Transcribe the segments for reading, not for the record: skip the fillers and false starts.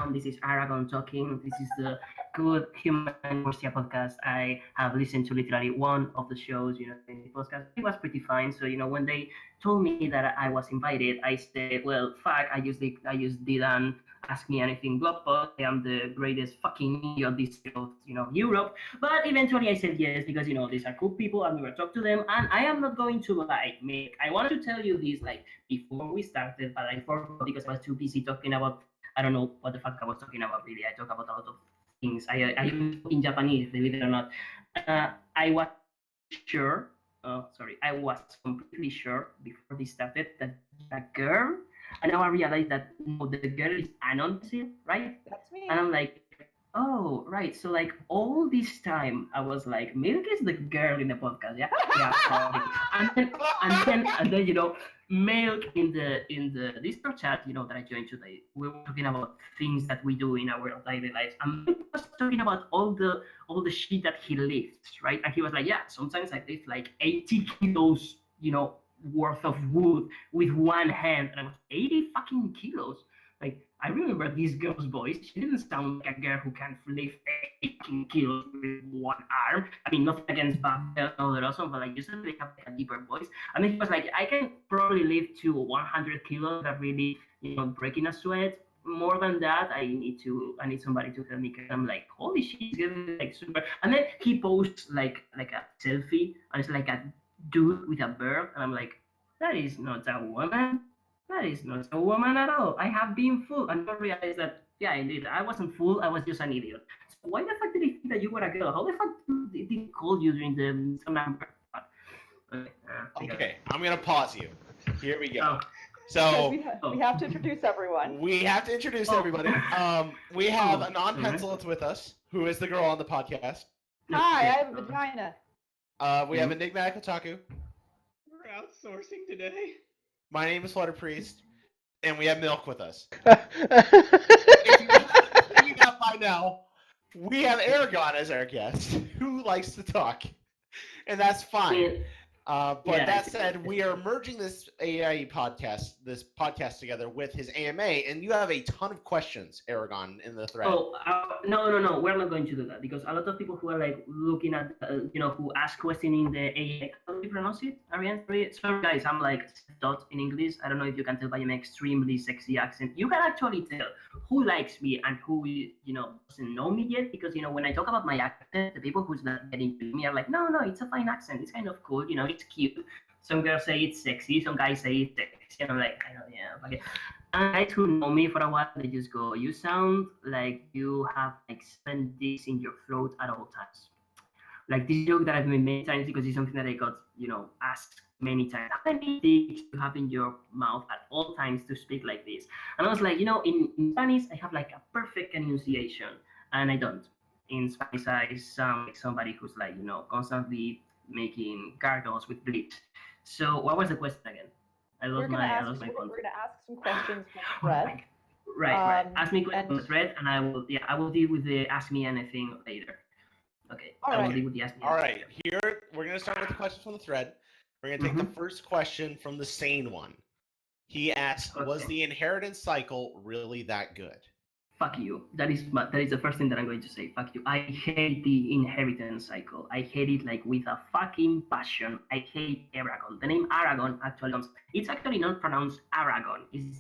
everyone. This is Aragón talking. This is the Good Human Garcia podcast. I have listened to literally one of the shows, in the podcast. It was pretty fine. So, when they told me that I was invited, I said, well, fuck, I just didn't ask me anything blog post. I am the greatest fucking idiot this side of, Europe. But eventually I said yes because, these are cool people. I'm going to talk to them. And I am not going to lie, Mick. I wanted to tell you this, like, before we started, but I forgot because I was too busy talking about, I don't know what the fuck I was talking about, really. I talk about a lot of things. I even spoke in Japanese, believe it or not. I was sure, I was completely sure before this started that a girl, and now I realized that no, the girl is anonymous, right? That's And me. I'm like, oh, right. So like all this time, I was like, Milk is the girl in the podcast, yeah, yeah, probably. And then Milk in the Discord chat, that I joined today. We were talking about things that we do in our daily lives, and Milk was talking about all the shit that he lifts, right? And he was like, yeah, sometimes I lift like 80 kilos, worth of wood with one hand, and I was 80 fucking kilos. Like, I remember this girl's voice. She didn't sound like a girl who can lift 18 kilos with one arm. I mean, nothing against Babel and all that awesome, but like, you suddenly have like a deeper voice. And then he was like, I can probably lift to 100 kilos without really, breaking a sweat. More than that, I need somebody to help me. Cause I'm like, holy shit, he's getting like super. And then he posts like a selfie, and it's like a dude with a bird, and I'm like, that is not a woman. That is not a woman at all. I have been fooled. And I realized that, yeah, indeed, I wasn't fooled. I was just an idiot. So why the fuck did he think that you were a girl? How the fuck did he call you during the some number? Okay, I got it. Okay, I'm gonna pause you. Here we go. Oh, Because So we have to introduce everyone. we have to introduce oh, everybody. We have a oh, non-pencilist with us, who is the girl on the podcast. Hi, I yeah. have a vagina. We have Enigmatic Otaku. We're outsourcing today. My name is Flutter Priest, and we have Milk with us. That's If you're not figuring out by now, we have Aragon as our guest, who likes to talk, and that's fine. Yeah, But yeah. that said, we are merging this podcast together with his AMA, and you have a ton of questions, Aragon, in the thread. Oh, no, we're not going to do that because a lot of people who are like looking at, who ask question in the AI, how do you pronounce it? Ariane? Sorry, guys, I'm like dot in English. I don't know if you can tell by my extremely sexy accent. You can actually tell who likes me and who, doesn't know me yet because, when I talk about my accent, the people who's not getting to me are like, no, it's a fine accent. It's kind of cool, it's cute. Some girls say it's sexy, some guys say it's sexy, and I'm like, I don't, yeah, okay. And guys who know me for a while, they just go, you sound like you have like 7 dicks in your throat at all times. Like this joke that I've made many times because it's something that I got, asked many times. How many dicks you have in your mouth at all times to speak like this? And I was like, in Spanish, I have like a perfect enunciation, and I don't. In Spanish, I sound like somebody who's like, constantly making gargles with bleach. So what was the question again? I We're lost gonna my I ask. lost my point. We're gonna ask some questions from the Oh, thread. right. Ask me questions on And the thread, and I will deal with the ask me anything later. Okay, All I will right. deal with the ask me All anything right, later. here we're going to start with the questions from the thread. We're going to take the first question from the sane one. He asks, was Okay. the inheritance cycle really that good? Fuck you. That is the first thing that I'm going to say. Fuck you. I hate the inheritance cycle. I hate it like with a fucking passion. I hate Aragon. The name Aragon actually comes. It's actually not pronounced Aragon. It's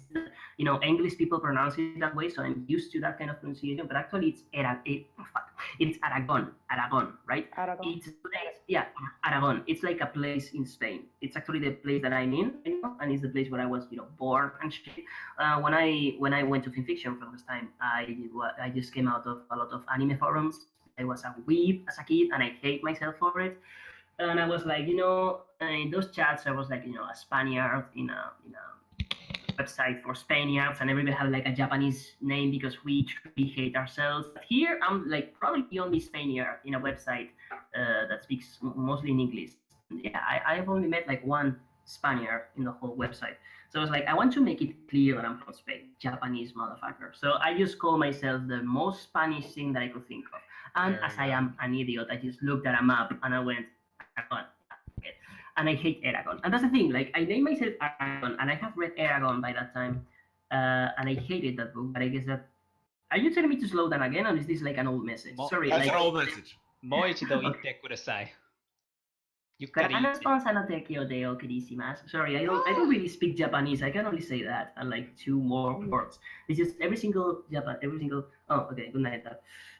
English people pronounce it that way, so I'm used to that kind of pronunciation. But actually, it's Aragon. Aragon, right? Aragon. It's a place. Yeah, Aragon. It's like a place in Spain. It's actually the place that I'm in, and it's the place where I was, born and shit. When I went to fiction for the first time, I just came out of a lot of anime forums. I was a weeb as a kid, and I hate myself for it. And I was like, in those chats, I was like, a Spaniard in a website for Spaniards, and everybody had like a Japanese name because we truly hate ourselves. But here, I'm like probably the only Spaniard in a website that speaks mostly in English. Yeah, I've only met like one Spaniard in the whole website. So I was like, I want to make it clear that I'm from Spain, Japanese motherfucker. So I just call myself the most Spanish thing that I could think of. And There as you I go. am an idiot, I just looked at a map and I went, Aragon. Okay. And I hate Aragon. And that's the thing, like I named myself Aragon, and I have read Aragon by that time. And I hated that book, but I guess that Are you telling me to slow down again, or is this like an old message? Sorry, That's like. an old message. もう一度言ってください。ゆっかり言って。 Gracias no te quiero, queridísimas. Sorry, I don't really speak Japanese. I can only say that and like 2 more words. It's just every single. Oh, okay. Good night.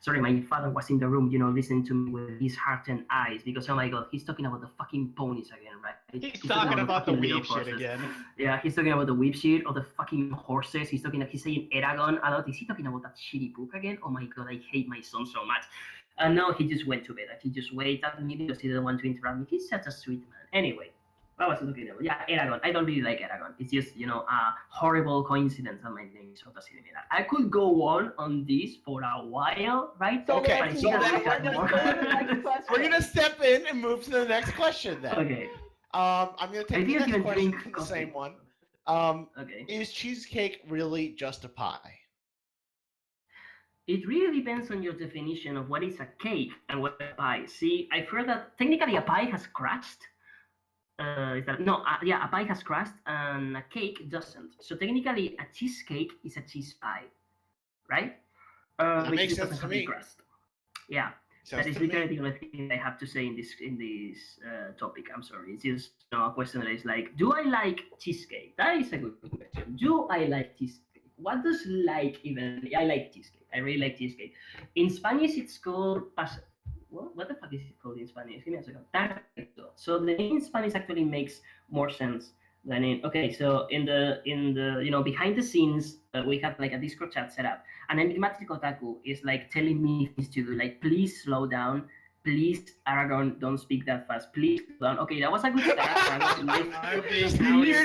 Sorry, my father was in the room, listening to me with his heart and eyes because oh my god, he's talking about the fucking ponies again, right? He's talking about the fucking weeb little shit horses. again. Yeah, he's talking about the whip shit or the fucking horses. He's saying Aragón a lot. Is he talking about that shitty book again? Oh my god, I hate my son so much. And now he just went to bed. He just waited at me because he didn't want to interrupt me. He's such a sweet man. Anyway, what was I looking at? Yeah, Aragón. I don't really like Aragón. It's just, a horrible coincidence that my name is Otto Silvera. I could go on this for a while, right? So Okay, let's so move then on to the next question. We're gonna step in and move to the next question then. Okay. I'm gonna take the Maybe I next can question drink from the coffee. same one. Okay. Is cheesecake really just a pie? It really depends on your definition of what is a cake and what is a pie. See, I've heard that technically a pie has crust. Is that no? Yeah, a pie has crust and a cake doesn't. So technically, a cheesecake is a cheese pie, right? That Which makes just sense doesn't to have the me. crust. Yeah, Sounds that is to me. literally the only thing I have to say in this topic. I'm sorry. It's just a question that is like, do I like cheesecake? That is a good question. Do I like cheesecake? What does like even? I like cheesecake. I really like cheesecake. In Spanish, it's called what the fuck is it called in Spanish? Give me a second. Taco. So the name in Spanish actually makes more sense than in. Okay, so in the behind the scenes, we have like a Discord chat set up, and Enigmatic Otaku is like telling me things to do, like please slow down. Please, Aragón, don't speak that fast. Please slow down. Okay, that was a good start. Please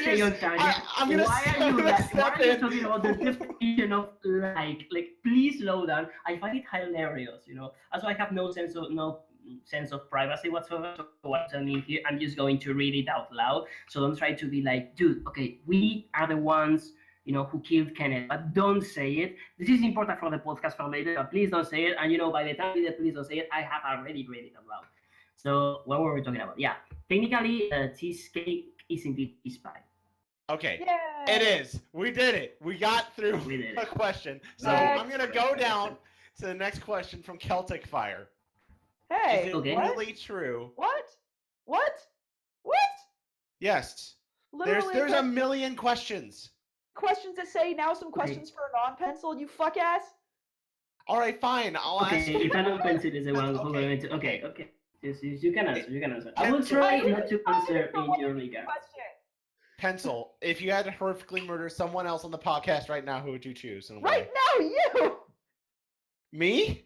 stay on target. I'm gonna Why are you step talking in. about the definition of like? Like, please slow down. I find it hilarious, Also, I have no sense of privacy whatsoever. So what's I mean here, I'm just going to read it out loud. So don't try to be like, dude. Okay, we are the ones who killed Kenneth, but don't say it. This is important for the podcast for later, but please don't say it. And by the time you please don't say it, I have already read it out loud. So what were we talking about? Yeah, technically, cheesecake is indeed cheese pie. Okay, Yay! it is. We did it. We got through We did a it. question. So Next. I'm gonna go down to the next question from Celtic Fire. Hey, Is it Okay. what? really true? What? What? Yes. Literally, There's a million questions. questions that say now some questions for a non-pencil. You fuck ass. All right, fine. I'll ask. Okay, if I don't consider the one who Okay, going to. Okay. Yes, you can answer. You can answer. I will Pencil. try I not to answer don't in know your what regard. question. Pencil. If you had to horrifically murder someone else on the podcast right now, who would you choose? And why? Right now, you. Me?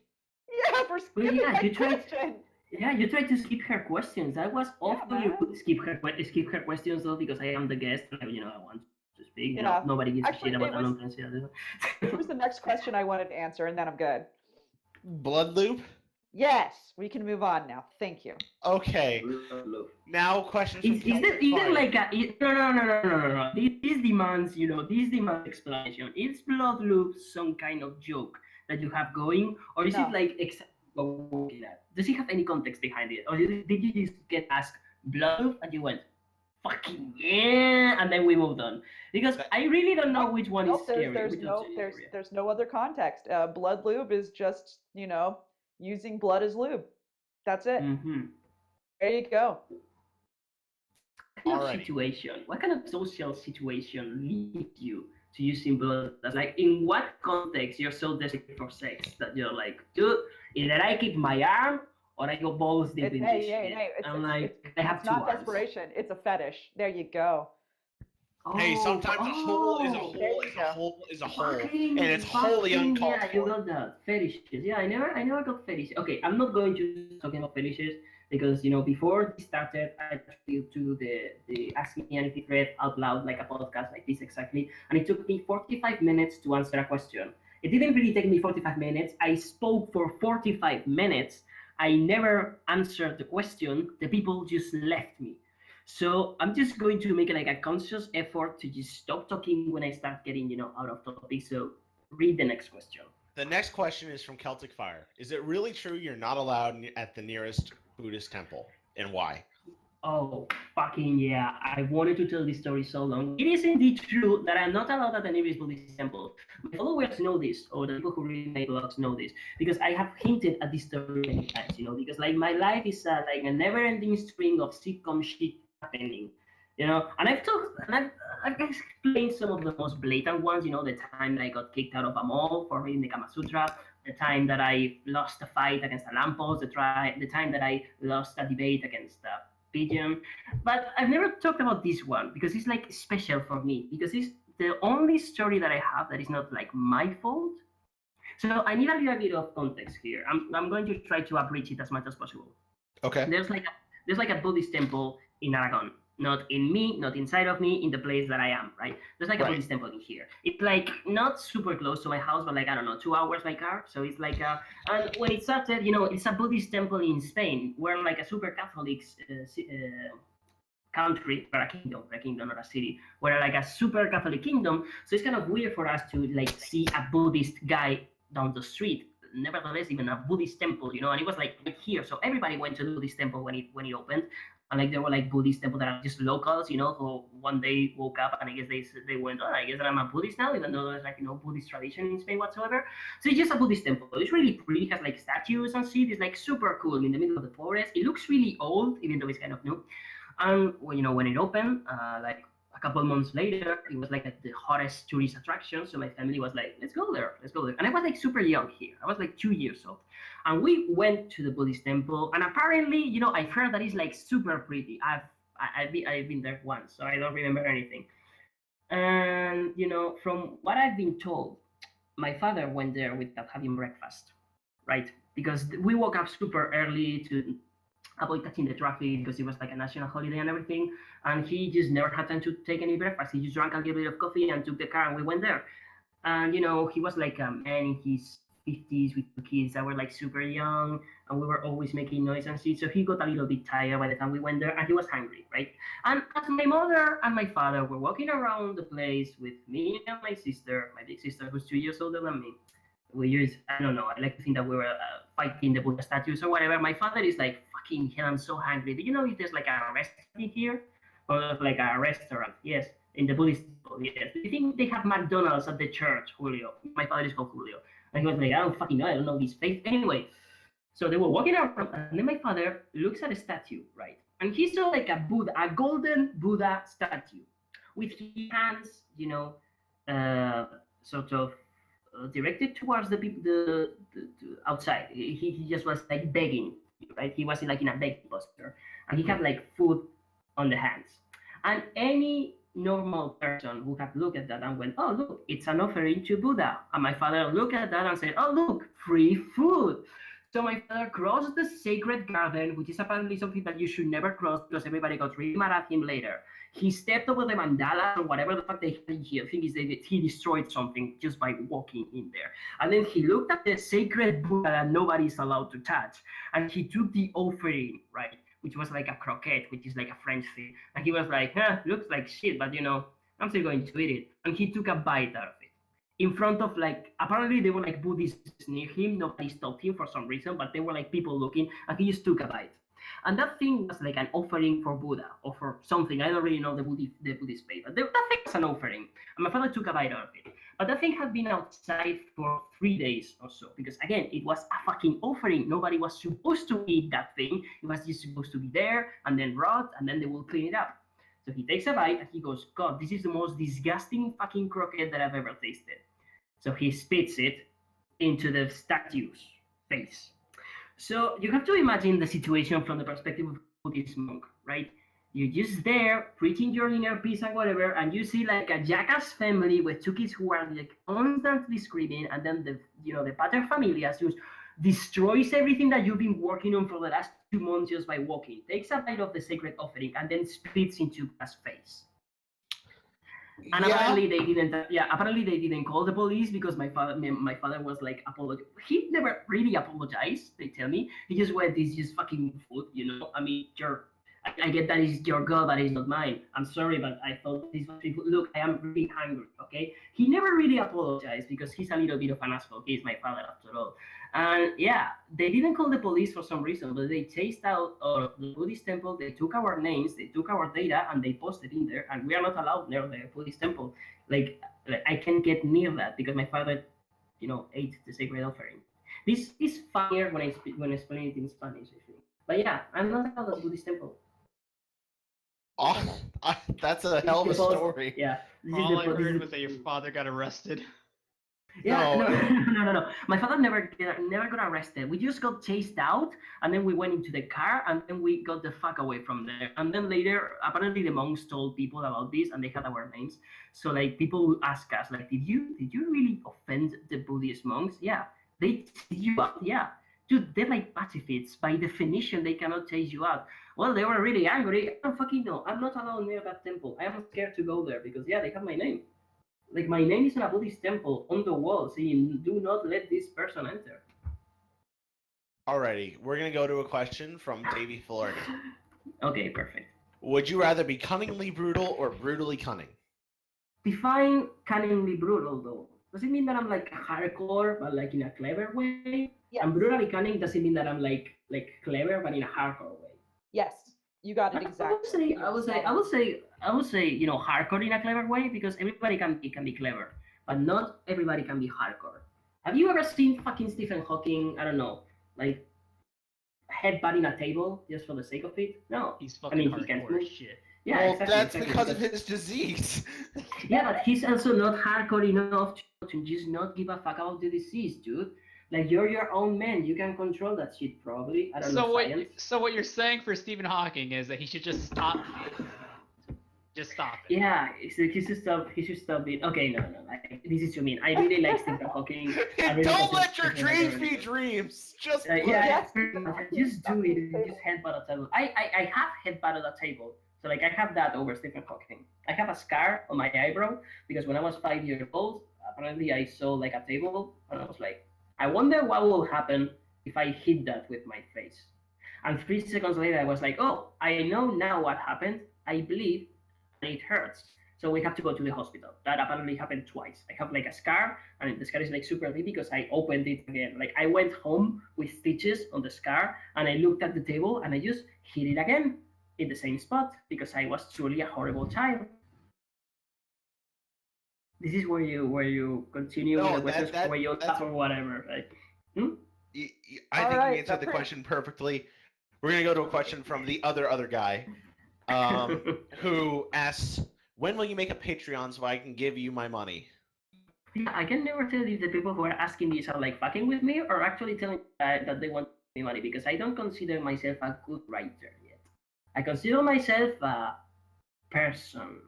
Yeah, for skipping yeah, my you tried- question. Yeah, you tried to skip her questions. That was awful. man. You could skip her questions though because I am the guest. And, I want to speak. Yeah. Nobody gives Actually, a shit about it was- non-pronunciation. It was the next question I wanted to answer, and then I'm good. Blood loop? Yes, we can move on now. Thank you. Okay. Now questions from Is that Celtic even Fire. like a no? This demands explanation. Is blood loop some kind of joke that you have going, or is No. it like exactly what we're looking at? Does it have any context behind it, or did you just get asked blood loop and you went fucking yeah, and then we moved on? Because I really don't know which one is Nope, scary. there's no other context. Blood lube is just using blood as lube. That's it. Mm-hmm. There you go. What kind of Alrighty. situation? What kind of social situation leads you to using blood? That's like, in what context you're so desperate for sex that you're like, dude, either I keep my arm or I go balls deep in this shit. I'm like, I have It's two not arms. desperation. It's a fetish. There you go. Hey, sometimes a hole is a oh, hole there is you a go. hole is a hole, fucking- and it's wholly fucking uncalled yeah, you for. got that. Fetishes. Yeah, I never got fetishes. Okay, I'm not going to talking about fetishes because before this started, I tried to do the Ask Me Anything thread out loud, like a podcast like this exactly, and it took me 45 minutes to answer a question. It didn't really take me 45 minutes. I spoke for 45 minutes. I never answered the question. The people just left me. So I'm just going to make like a conscious effort to just stop talking when I start getting, out of topic. So read the next question. The next question is from Celtic Fire. Is it really true you're not allowed at the nearest Buddhist temple, and why? Oh, fucking yeah. I wanted to tell this story so long. It is indeed true that I'm not allowed at the nearest Buddhist temple. My followers know this, or the people who read my blogs know this, because I have hinted at this story many times, because like my life is like a never-ending string of sitcom shit happening. And I've explained some of the most blatant ones. The time that I got kicked out of a mall for reading the Kama Sutra, the time that I lost a fight against a lamppost, the time that I lost a debate against a pigeon. But I've never talked about this one because it's like special for me because it's the only story that I have that is not like my fault. So I need a little bit of context here. I'm going to try to abridge it as much as possible. Okay. There's like a Buddhist temple in Aragon, not in me, not inside of me, in the place that I am, right? There's like a Right. Buddhist temple in here. It's like not super close to my house, but like I don't know, 2 hours by car. So it's like and when it started, it's a Buddhist temple in Spain. We're like a super Catholic country, or a kingdom, or a city. We're like a super Catholic kingdom. So it's kind of weird for us to like see a Buddhist guy down the street. Nevertheless, even a Buddhist temple, and it was like right here. So everybody went to the Buddhist temple when it opened. And like there were like Buddhist temples that are just locals, who one day woke up and I guess they went, oh, I guess I'm a Buddhist now, even though there's like no Buddhist tradition in Spain whatsoever. So it's just a Buddhist temple. It's really pretty, it has like statues and shit. It's like super cool in the middle of the forest. It looks really old, even though it's kind of new. And when it opened, like a couple months later, it was like the hottest tourist attraction. So my family was like, let's go there, let's go there. And I was like super young here. I was like 2 years old. And we went to the Buddhist temple. And apparently, I've heard that it's like super pretty. I've been there once, so I don't remember anything. And, from what I've been told, my father went there without having breakfast, right? Because we woke up super early to avoid catching the traffic because it was like a national holiday and everything. And he just never had time to take any breakfast. He just drank a little bit of coffee and took the car and we went there. And he was like a man in his 50s with two kids that were like super young, and we were always making noise and shit. So he got a little bit tired by the time we went there, and he was hungry, right? And as my mother and my father were walking around the place with me and my sister, my big sister, who's 2 years older than me, I don't know, I like to think that we were fighting the Buddha statues or whatever. My father is like, fucking hell, I'm so hungry. Do you know if there's like a restaurant in here? Or like a restaurant? Yes, in the Buddhist temple, yes. Do you think they have McDonald's at the church, Julio? My father is called Julio. And he was like, I don't fucking know, I don't know this faith. Anyway, so they were walking around, and then my father looks at a statue, right? And he saw like a Buddha, a golden Buddha statue with his hands, sort of directed towards the outside. He just was like begging, right? He was like in a begging posture, and he had like food on the hands. And any normal person would have looked at that and went, "Oh, look, it's an offering to Buddha." And my father looked at that and said, "Oh, look, free food." So my father crossed the sacred garden, which is apparently something that you should never cross because everybody got really mad at him later. He stepped over the mandala or whatever the fuck they had in here. I think is that he destroyed something just by walking in there. And then he looked at the sacred Buddha that nobody's allowed to touch. And he took the offering, right? Which was like a croquette, which is like a French thing. And he was like, looks like shit, but I'm still going to eat it. And he took a bite out of it. In front of apparently they were like Buddhists near him. Nobody stopped him for some reason, but they were like people looking, and he just took a bite. And that thing was like an offering for Buddha or for something. I don't really know the Buddhist faith, but that thing was an offering. And my father took a bite out of it. But that thing had been outside for 3 days or so, because again, it was a fucking offering. Nobody was supposed to eat that thing. It was just supposed to be there and then rot, and then they will clean it up. So he takes a bite and he goes, God, this is the most disgusting fucking croquette that I've ever tasted. So he spits it into the statue's face. So you have to imagine the situation from the perspective of a Buddhist monk, right? You're just there preaching your inner peace and whatever, and you see like a jackass family with two kids who are like constantly screaming, and then the pater familias just destroys everything that you've been working on for the last 2 months just by walking, takes a bite of the sacred offering, and then spits into his face. And apparently they didn't. Apparently they didn't call the police because my father was like he never really apologized. They tell me he just went, "This is just fucking food, I mean, I get that it's your God, but it's not mine. I'm sorry, but I thought this was people. Look, I am really hungry. Okay, he never really apologized because he's a little bit of an asshole. He's my father after all. And yeah, they didn't call the police for some reason, but they chased out of the Buddhist temple. They took our names, they took our data, and they posted in there. And we are not allowed near the Buddhist temple. Like I can't get near that because my father, ate the sacred offering. This is funnier when I explain it in Spanish, I think. But yeah, I'm not allowed at the Buddhist temple. Oh, that's a hell of a story. Yeah. All I heard was that your father got arrested. Yeah, No. no. My father never got arrested. We just got chased out, and then we went into the car, and then we got the fuck away from there. And then later, apparently, the monks told people about this, and they had our names. So like, people would ask us, like, did you really offend the Buddhist monks? Yeah, they chased you out. Yeah, dude, they're like pacifists. By definition, they cannot chase you out. Well, they were really angry. I don't fucking know. I'm not allowed near that temple. I am scared to go there because yeah, they have my name. Like my name is in a Buddhist temple on the wall saying, "Do not let this person enter." Alrighty, we're gonna go to a question from Davey Florida. Okay, perfect. Would you rather be cunningly brutal or brutally cunning? Define cunningly brutal though. Does it mean that I'm like hardcore but like in a clever way? Yes. And brutally cunning doesn't mean that I'm like clever but in a hardcore way. Yes, you got it exactly. I would say, hardcore in a clever way because everybody can be clever, but not everybody can be hardcore. Have you ever seen fucking Stephen Hawking? I don't know, like headbutting a table just for the sake of it? No, He's fucking he can't hardcore move. as shit. Yeah, Well, exactly, that's exactly, because of his disease. Yeah, but he's also not hardcore enough to just not give a fuck about the disease, dude. Like you're your own man, you can control that shit probably. I don't know science. So what you're saying for Stephen Hawking is that he should just stop. Just stop it. Yeah, he should stop. He should stop it. Okay, no. This is too mean. I really like Stephen Hawking. Really Don't let your dreams be dreams. Just just do it. Just headbutt a table. I have headbutted a table. So like I have that over Stephen Hawking. I have a scar on my eyebrow because when I was 5 years old, apparently I saw like a table and I was like, I wonder what will happen if I hit that with my face. And 3 seconds later, I was like, oh, I know now what happened. I bleed and it hurts. So we have to go to the hospital. That apparently happened twice. I have like a scar and the scar is like super big because I opened it again. Like I went home with stitches on the scar and I looked at the table and I just hit it again in the same spot because I was truly a horrible child. This is where you continue with the questions where you laugh or whatever, right? I think you answered the question perfectly. We're gonna go to a question from the other guy, who asks, "When will you make a Patreon so I can give you my money?" Yeah, I can never tell if the people who are asking this are like fucking with me or actually telling me that they want me money because I don't consider myself a good writer yet. I consider myself a person.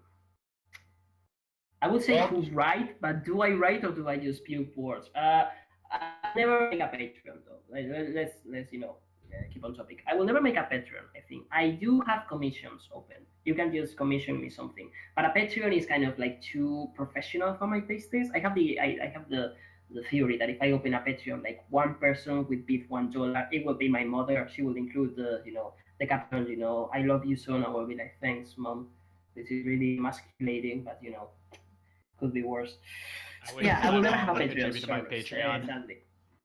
I would say to write, but do I write or do I just spew words? I never make a Patreon though. Let's keep on topic. I will never make a Patreon. I think I do have commissions open. You can just commission me something, but a Patreon is kind of like too professional for my tastes. I have the theory that if I open a Patreon, like one person would bid $1, it will be my mother. She will include the caption, I love you son. I will be like, thanks mom. This is really emasculating, but could be worse. I will never have a Patreon. My Patreon. Exactly.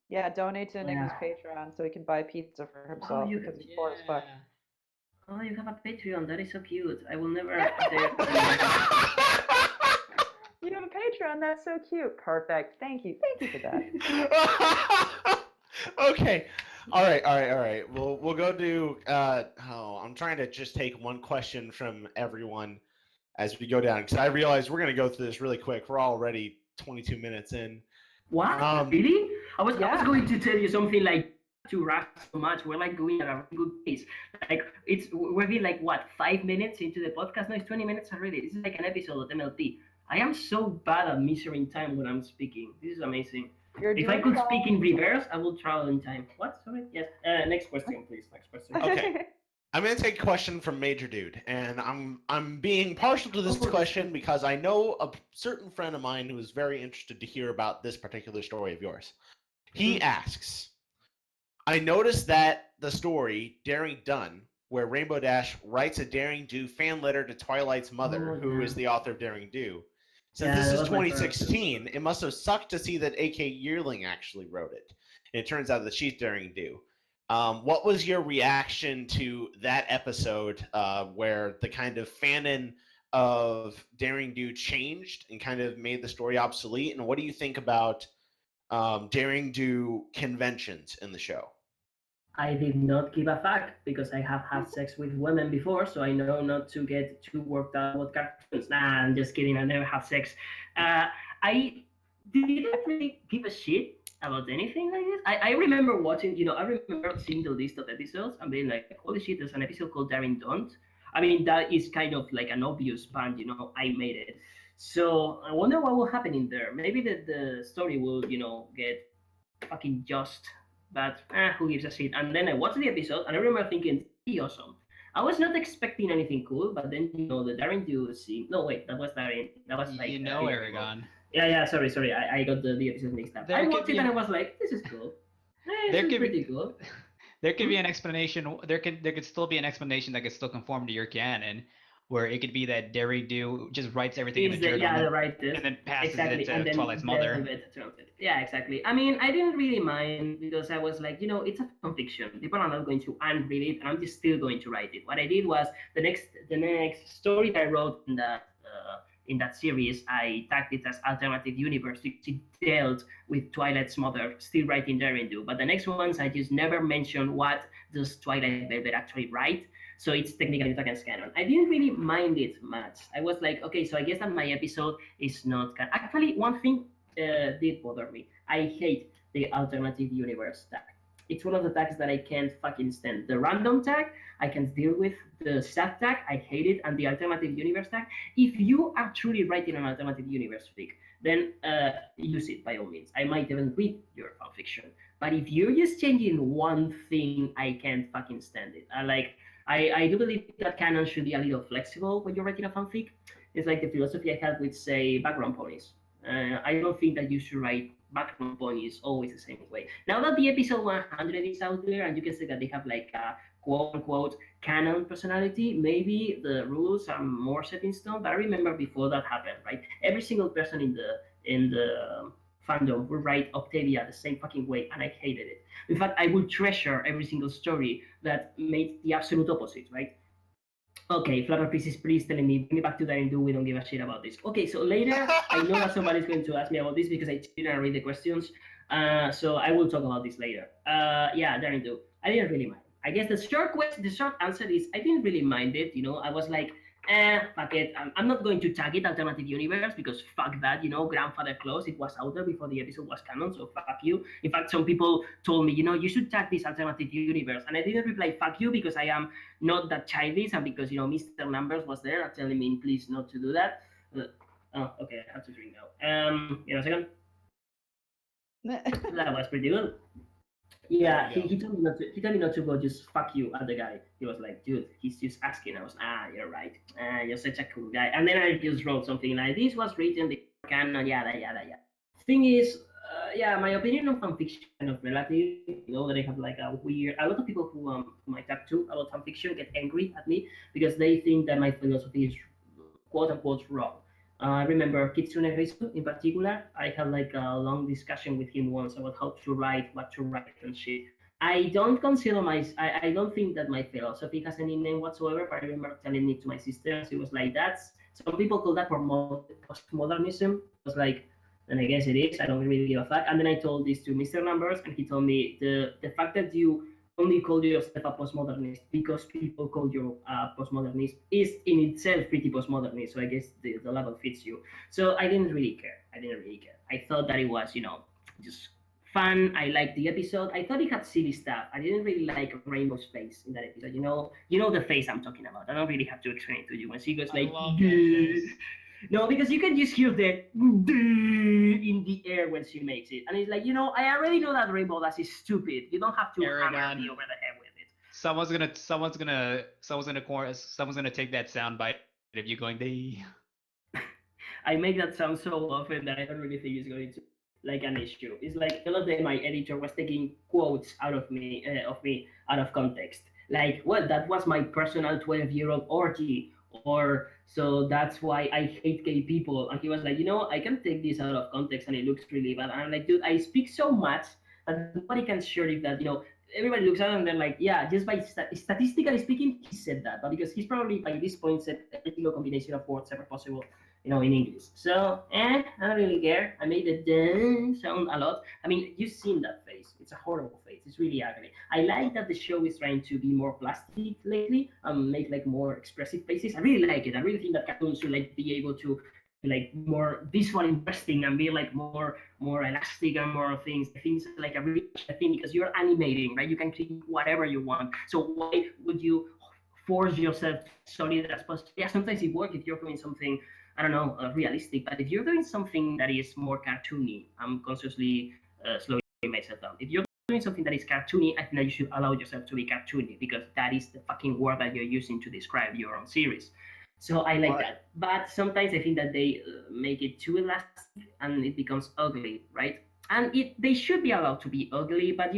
Yeah, donate to Nick's Patreon so he can buy pizza for himself because he's poor as fuck. Oh, you have a Patreon. That is so cute. I will never. You have a Patreon. That's so cute. Perfect. Thank you for that. Okay. All right. We'll go to. I'm trying to just take one question from everyone as we go down because I realize we're gonna go through this really quick. We're already 22 minutes in. What? Really? I was going to tell you something like to rush so much. We're like going at a really good pace. Like we're being like what 5 minutes into the podcast? No, it's 20 minutes already. This is like an episode of MLP. I am so bad at measuring time when I'm speaking. This is amazing. If I could speak in reverse, I would travel in time. What? Sorry. Yes. Next question, please. Next question. Okay. I'm gonna take a question from Major Dude, and I'm being partial to this question because I know a certain friend of mine who is very interested to hear about this particular story of yours. He asks, I noticed that the story Daring Done where Rainbow Dash writes a Daring Do fan letter to Twilight's mother, Oh, who yeah. is the author of Daring Do. Since Yeah, this that is was my first 2016, it must have sucked to see that AK Yearling actually wrote it. And it turns out that she's Daring Do. What was your reaction to that episode where the kind of fanon of Daring Do changed and kind of made the story obsolete? And what do you think about Daring Do conventions in the show? I did not give a fuck because I have had sex with women before, so I know not to get too worked out about cartoons. Nah, I'm just kidding. I never have sex. I didn't really give a shit about anything like this. I remember watching, I remember seeing the list of episodes and being like, holy shit, there's an episode called Daring Don't. I mean, that is kind of like an obvious pun, I made it. So I wonder what will happen in there. Maybe the story will, get fucking just, but who gives a shit? And then I watched the episode and I remember thinking, "This is awesome." I was not expecting anything cool, but then the Darren do scene. No, wait, that was Darren. That was like Aragon. Yeah. Sorry. I got the episode mixed up. I watched it and I was like, "This is cool. This is pretty cool." There could be an explanation. There could still be an explanation that could still conform to your canon, where it could be that Daring Do just writes everything in the dirt and then passes it to Twilight's mother. Yeah, exactly. I mean, I didn't really mind because I was like, it's a fan fiction. People are not going to unread it, and I'm just still going to write it. What I did was the next story that I wrote in that series, I tagged it as alternative universe because it dealt with Twilight's mother, still writing Daring Do. But the next ones, I just never mentioned what does Twilight Velvet actually write. So it's technically against canon. I didn't really mind it much. I was like, okay, so I guess that my episode is not canon. Actually, one thing did bother me. I hate the alternative universe tag. It's one of the tags that I can't fucking stand. The random tag, I can deal with. The sub tag, I hate it. And the alternative universe tag, if you are truly writing an alternative universe fic, then use it by all means. I might even read your fanfiction. But if you're just changing one thing, I can't fucking stand it. I do believe that canon should be a little flexible when you're writing a fanfic. It's like the philosophy I had with, say, background ponies. I don't think that you should write background ponies always the same way. Now that the episode 100 is out there and you can say that they have like a quote-unquote canon personality, maybe the rules are more set in stone. But I remember before that happened, right? Every single person in the fandom would write Octavia the same fucking way, and I hated it. In fact, I would treasure every single story that made the absolute opposite, right? Okay, Flutter Pieces, please telling me, bring me back to Daring Do, we don't give a shit about this. Okay, so later, I know that somebody's going to ask me about this because I didn't read the questions, so I will talk about this later. Yeah, Daring Do, I didn't really mind. I guess the short answer is I didn't really mind it, I was like, fuck it, I'm not going to tag it alternative universe because fuck that, grandfather close, it was out there before the episode was canon, so fuck you. In fact, some people told me, you should tag this alternative universe, and I didn't reply fuck you because I am not that childish, and because, Mr. Numbers was there telling me please not to do that. Okay, I have to drink now. A second. That was pretty good. Yeah, he told me not to go just fuck you at the guy. He was like, dude, he's just asking. I was, you're right. You're such a cool guy. And then I just wrote something like, this was written the canon, yada yada yada. Thing is, my opinion on fanfiction is kind of relative. That I have like a lot of people who I talk to about fanfiction get angry at me because they think that my philosophy is quote unquote wrong. I remember Kitsune Risu in particular. I had like a long discussion with him once about how to write, what to write, and shit. I don't consider I don't think that my philosophy has any name whatsoever. But I remember telling it to my sister, and she was like, "That's some people call that postmodernism." I was like, and I guess it is. I don't really give a fuck. And then I told this to Mr. Numbers, and he told me the fact that you only call yourself a postmodernist because people call you a postmodernist is in itself pretty postmodernist. So I guess the label fits you. So I didn't really care. I thought that it was, just fun. I liked the episode. I thought it had silly stuff. I didn't really like Rainbow's face in that episode. You know the face I'm talking about. I don't really have to explain it to you. When she goes like, no, because you can just hear the in the air when she makes it, and it's like, I already know that Rainbow Dash is stupid. You don't have to hammer me over the head with it. Someone's gonna take that sound bite of you going the. I make that sound so often that I don't really think it's going to like an issue. It's like the other day my editor was taking quotes out of me out of context. like, well, that was my personal 12-year-old orgy, or so that's why I hate gay people. And he was like, I can take this out of context and it looks really bad. And I'm like, dude, I speak so much that nobody can share it that, everybody looks at him and they're like, yeah, just by statistically speaking, he said that. But because he's probably by this point said every single combination of words ever possible, in English. So, I don't really care. I made the sound a lot. I mean, you've seen that face. It's a horrible face. It's really ugly. I like that the show is trying to be more plastic lately and make like more expressive faces. I really like it. I really think that cartoons should like be able to like more visual interesting and be like more elastic and more things. I think it's like a really thing because you're animating, right? You can create whatever you want. So why would you force yourself solid as possible? Yeah, sometimes it works if you're doing something, I don't know, realistic. But if you're doing something that is more cartoony, I'm consciously slowing myself down. If you're doing something that is cartoony, I think that you should allow yourself to be cartoony because that is the fucking word that you're using to describe your own series. So I like that. But sometimes I think that they make it too elastic and it becomes ugly, right? And they should be allowed to be ugly, but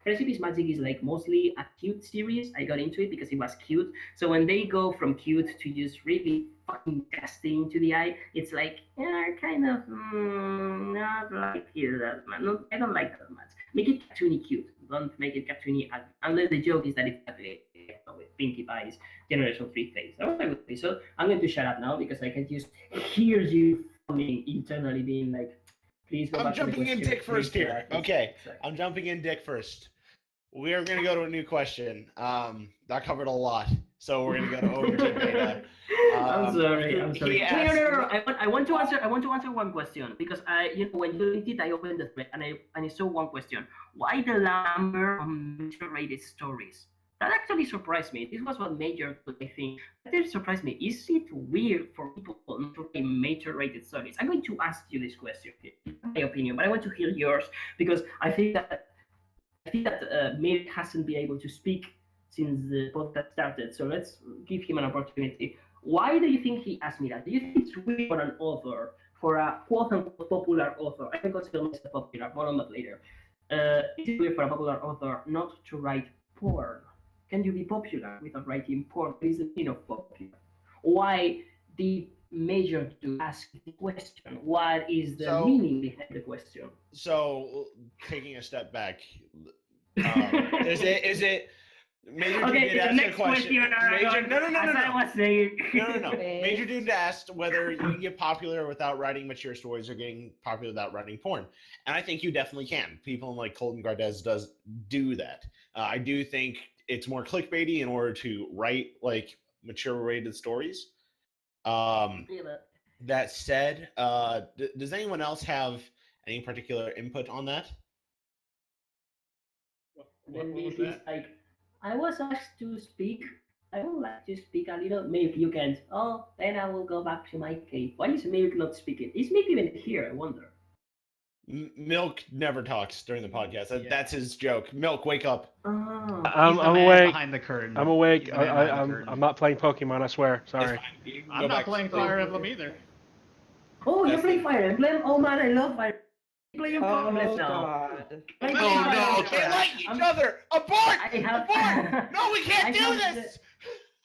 Friendship is Magic is like mostly a cute series. I got into it because it was cute. So when they go from cute to just really fucking disgusting to the eye, it's like kind of not like it that much. No, I don't like that much. Make it cartoony cute. Don't make it cartoony ugly. Unless the joke is that it's ugly with pinky pies, Generation 3 face. That was a good face. So I'm going to shut up now because I can just hear you foaming internally being like, please go I'm back jumping to the in dick first here. Okay, Sorry. I'm jumping in dick first. We are going to go to a new question. That covered a lot, so we're going to go to OG Beta. I'm sorry. Asked, No. I want to answer. I want to answer one question because when you linked it, I opened the thread and I saw one question. Why the number of major-rated stories? That actually surprised me. This was what major, I think. That did surprise me. Is it weird for people not to write major-rated stories? I'm going to ask you this question, in my opinion, but I want to hear yours because I think that Milk hasn't been able to speak since the podcast started. So let's give him an opportunity. Why do you think he asked me that? Do you think it's weird for an author, for a quote-unquote popular author? I can consider myself popular, more on that later. Is it weird for a popular author not to write porn? Can you be popular without writing porn? What is the meaning of popular? Why did Major to ask the question? What is the meaning behind the question? So, taking a step back, is it Major Dude did ask a question. Major, no. I was saying. No. Major Dude asked whether you can get popular without writing mature stories or getting popular without writing porn, and I think you definitely can. People like Colton Gardez do that. I do think it's more clickbaity in order to write like mature-rated stories. That said, does anyone else have any particular input on that? What was that? Like, I was asked to speak. I would like to speak a little. Milk, you can't. Oh, then I will go back to my cave. Why is Milk not speaking? Is Milk even here? I wonder. Milk never talks during the podcast. That's his joke. Milk, wake up. Oh. I'm awake. Behind the curtain. I'm awake. I'm not playing Pokemon. I swear. Sorry. I'm not playing Fire Emblem either. Oh, you're playing Fire Emblem? Oh man, I love Fire Emblem. Playing Fire Emblem now. God. No, they like each other. Abort! Abort! No, we can't do this.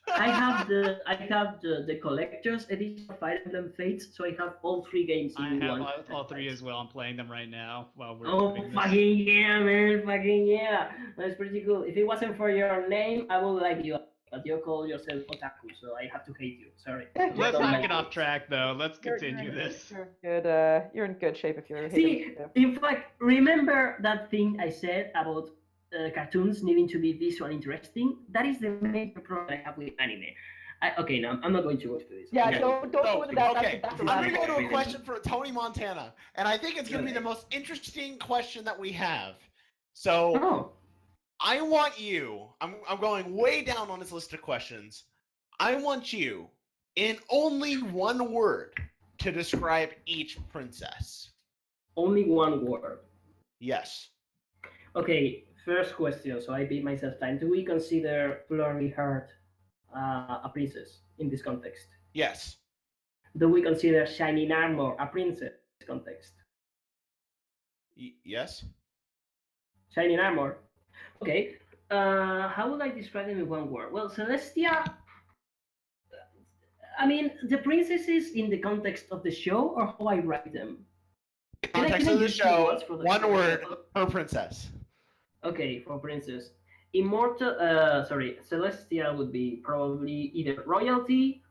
I have the collector's edition of Fire Emblem Fates, so I have all 3 games in one. I have all 3 as well. I'm playing them right now while we're. Oh fucking yeah, man! Fucking yeah! That's pretty cool. If it wasn't for your name, I would like you. But you call yourself otaku, so I have to hate you. Sorry. Let's not get off track, though. Let's continue this. You're in good shape if you're. See, in fact, remember that thing I said about cartoons needing to be visually interesting? That is the major problem I have with anime. Okay, no, I'm not going to go through this. Yeah, don't go into that. Okay, I'm going to go to a question for Tony Montana, and I think it's going to be the most interesting question that we have. So, I want you, I'm going way down on this list of questions. I want you, in only one word, to describe each princess. Only one word? Yes. Okay, first question. So I beat myself time. Do we consider Flurry Heart a princess in this context? Yes. Do we consider Shining Armor a princess in this context? Yes. Shining Armor. Okay. How would I describe them in one word? Well, Celestia. I mean, the princesses in the context of the show, or how I write them. Context of the show. One word. Her princess. Okay, for princess. Immortal. Sorry, Celestia would be probably either royalty,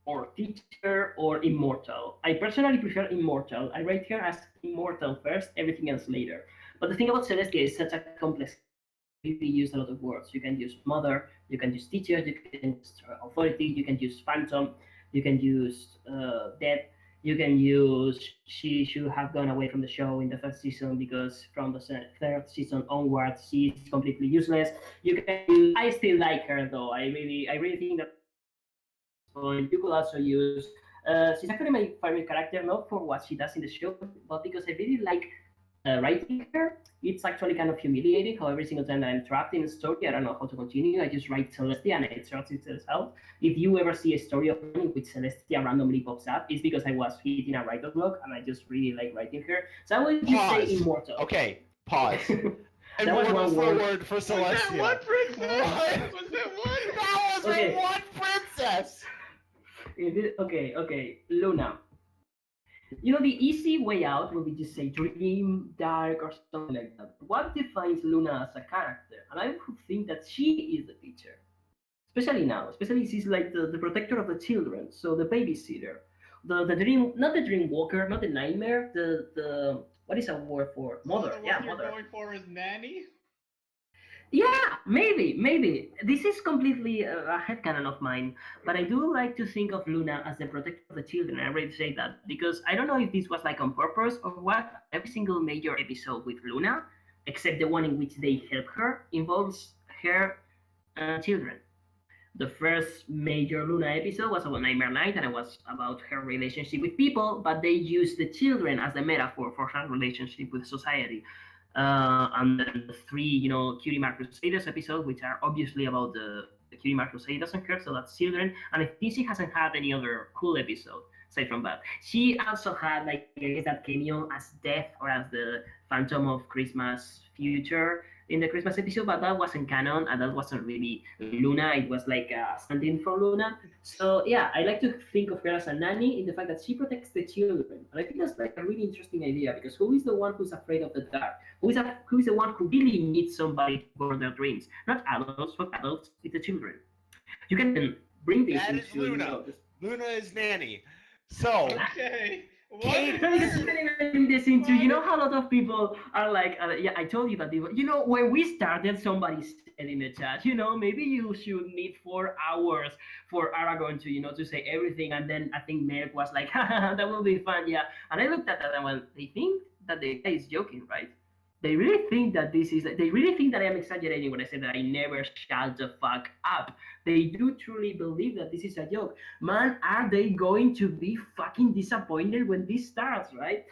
or teacher, or immortal. I personally prefer immortal. I write her as immortal first, everything else later. But the thing about Celestia is such a complex. We use a lot of words. You can use mother, you can use teacher, you can use authority, you can use phantom, you can use dead, you can use she should have gone away from the show in the first season because from the third season onwards she's completely useless. You can use, I still like her though. I really think that point you could also use. She's actually my favorite character, not for what she does in the show, but because I really like writing her. It's actually kind of humiliating how every single time that I'm trapped in a story, I don't know how to continue. I just write Celestia and it sorts itself out. If you ever see a story of mine in which Celestia randomly pops up, it's because I was hitting a writer's block and I just really like writing her. So I would just say immortal. Okay, pause. And that was one word for Celestia. Was that one princess? Was that one? That was Okay. one princess. Okay, Luna. You know, the easy way out would be just say dream, dark, or something like that. What defines Luna as a character? And I would think that she is the teacher. Especially now. Especially she's like the protector of the children. So the babysitter. The dream, not the dream walker, not the nightmare, the what is a word for? Mother. So the Yeah, one you're mother. going for is nanny? Yeah, maybe. This is completely a headcanon of mine, but I do like to think of Luna as the protector of the children. I already say that because I don't know if this was like on purpose or what. Every single major episode with Luna, except the one in which they help her, involves her children. The first major Luna episode was about Nightmare Night, and it was about her relationship with people, but they used the children as the metaphor for her relationship with society. And then the three, Cutie Mark Crusaders episodes, which are obviously about the Cutie Mark Crusaders and her, so that's children. And I think she hasn't had any other cool episode aside from that. She also had, like, I guess that cameo as Death or as the Phantom of Christmas Future in the Christmas episode, but that wasn't canon and that wasn't really Luna. It was like a stand-in for Luna. So yeah, I like to think of her as a nanny in the fact that she protects the children, and I think that's like a really interesting idea because who is the one who's afraid of the dark? Who is the one who really needs somebody for their dreams? Not adults, but adults, it's the children. You can bring this that into is Luna. Luna is nanny. So okay. Bring this into, you know how a lot of people are like, yeah, I told you that, when we started, somebody said in the chat, maybe you should need 4 hours for Aragón to say everything. And then I think Merck was like, that will be fun, yeah. And I looked at that and went, they think that the guy is joking, right? They really think that they really think that I am exaggerating when I say that I never shut the fuck up. They do truly believe that this is a joke. Man, are they going to be fucking disappointed when this starts, right?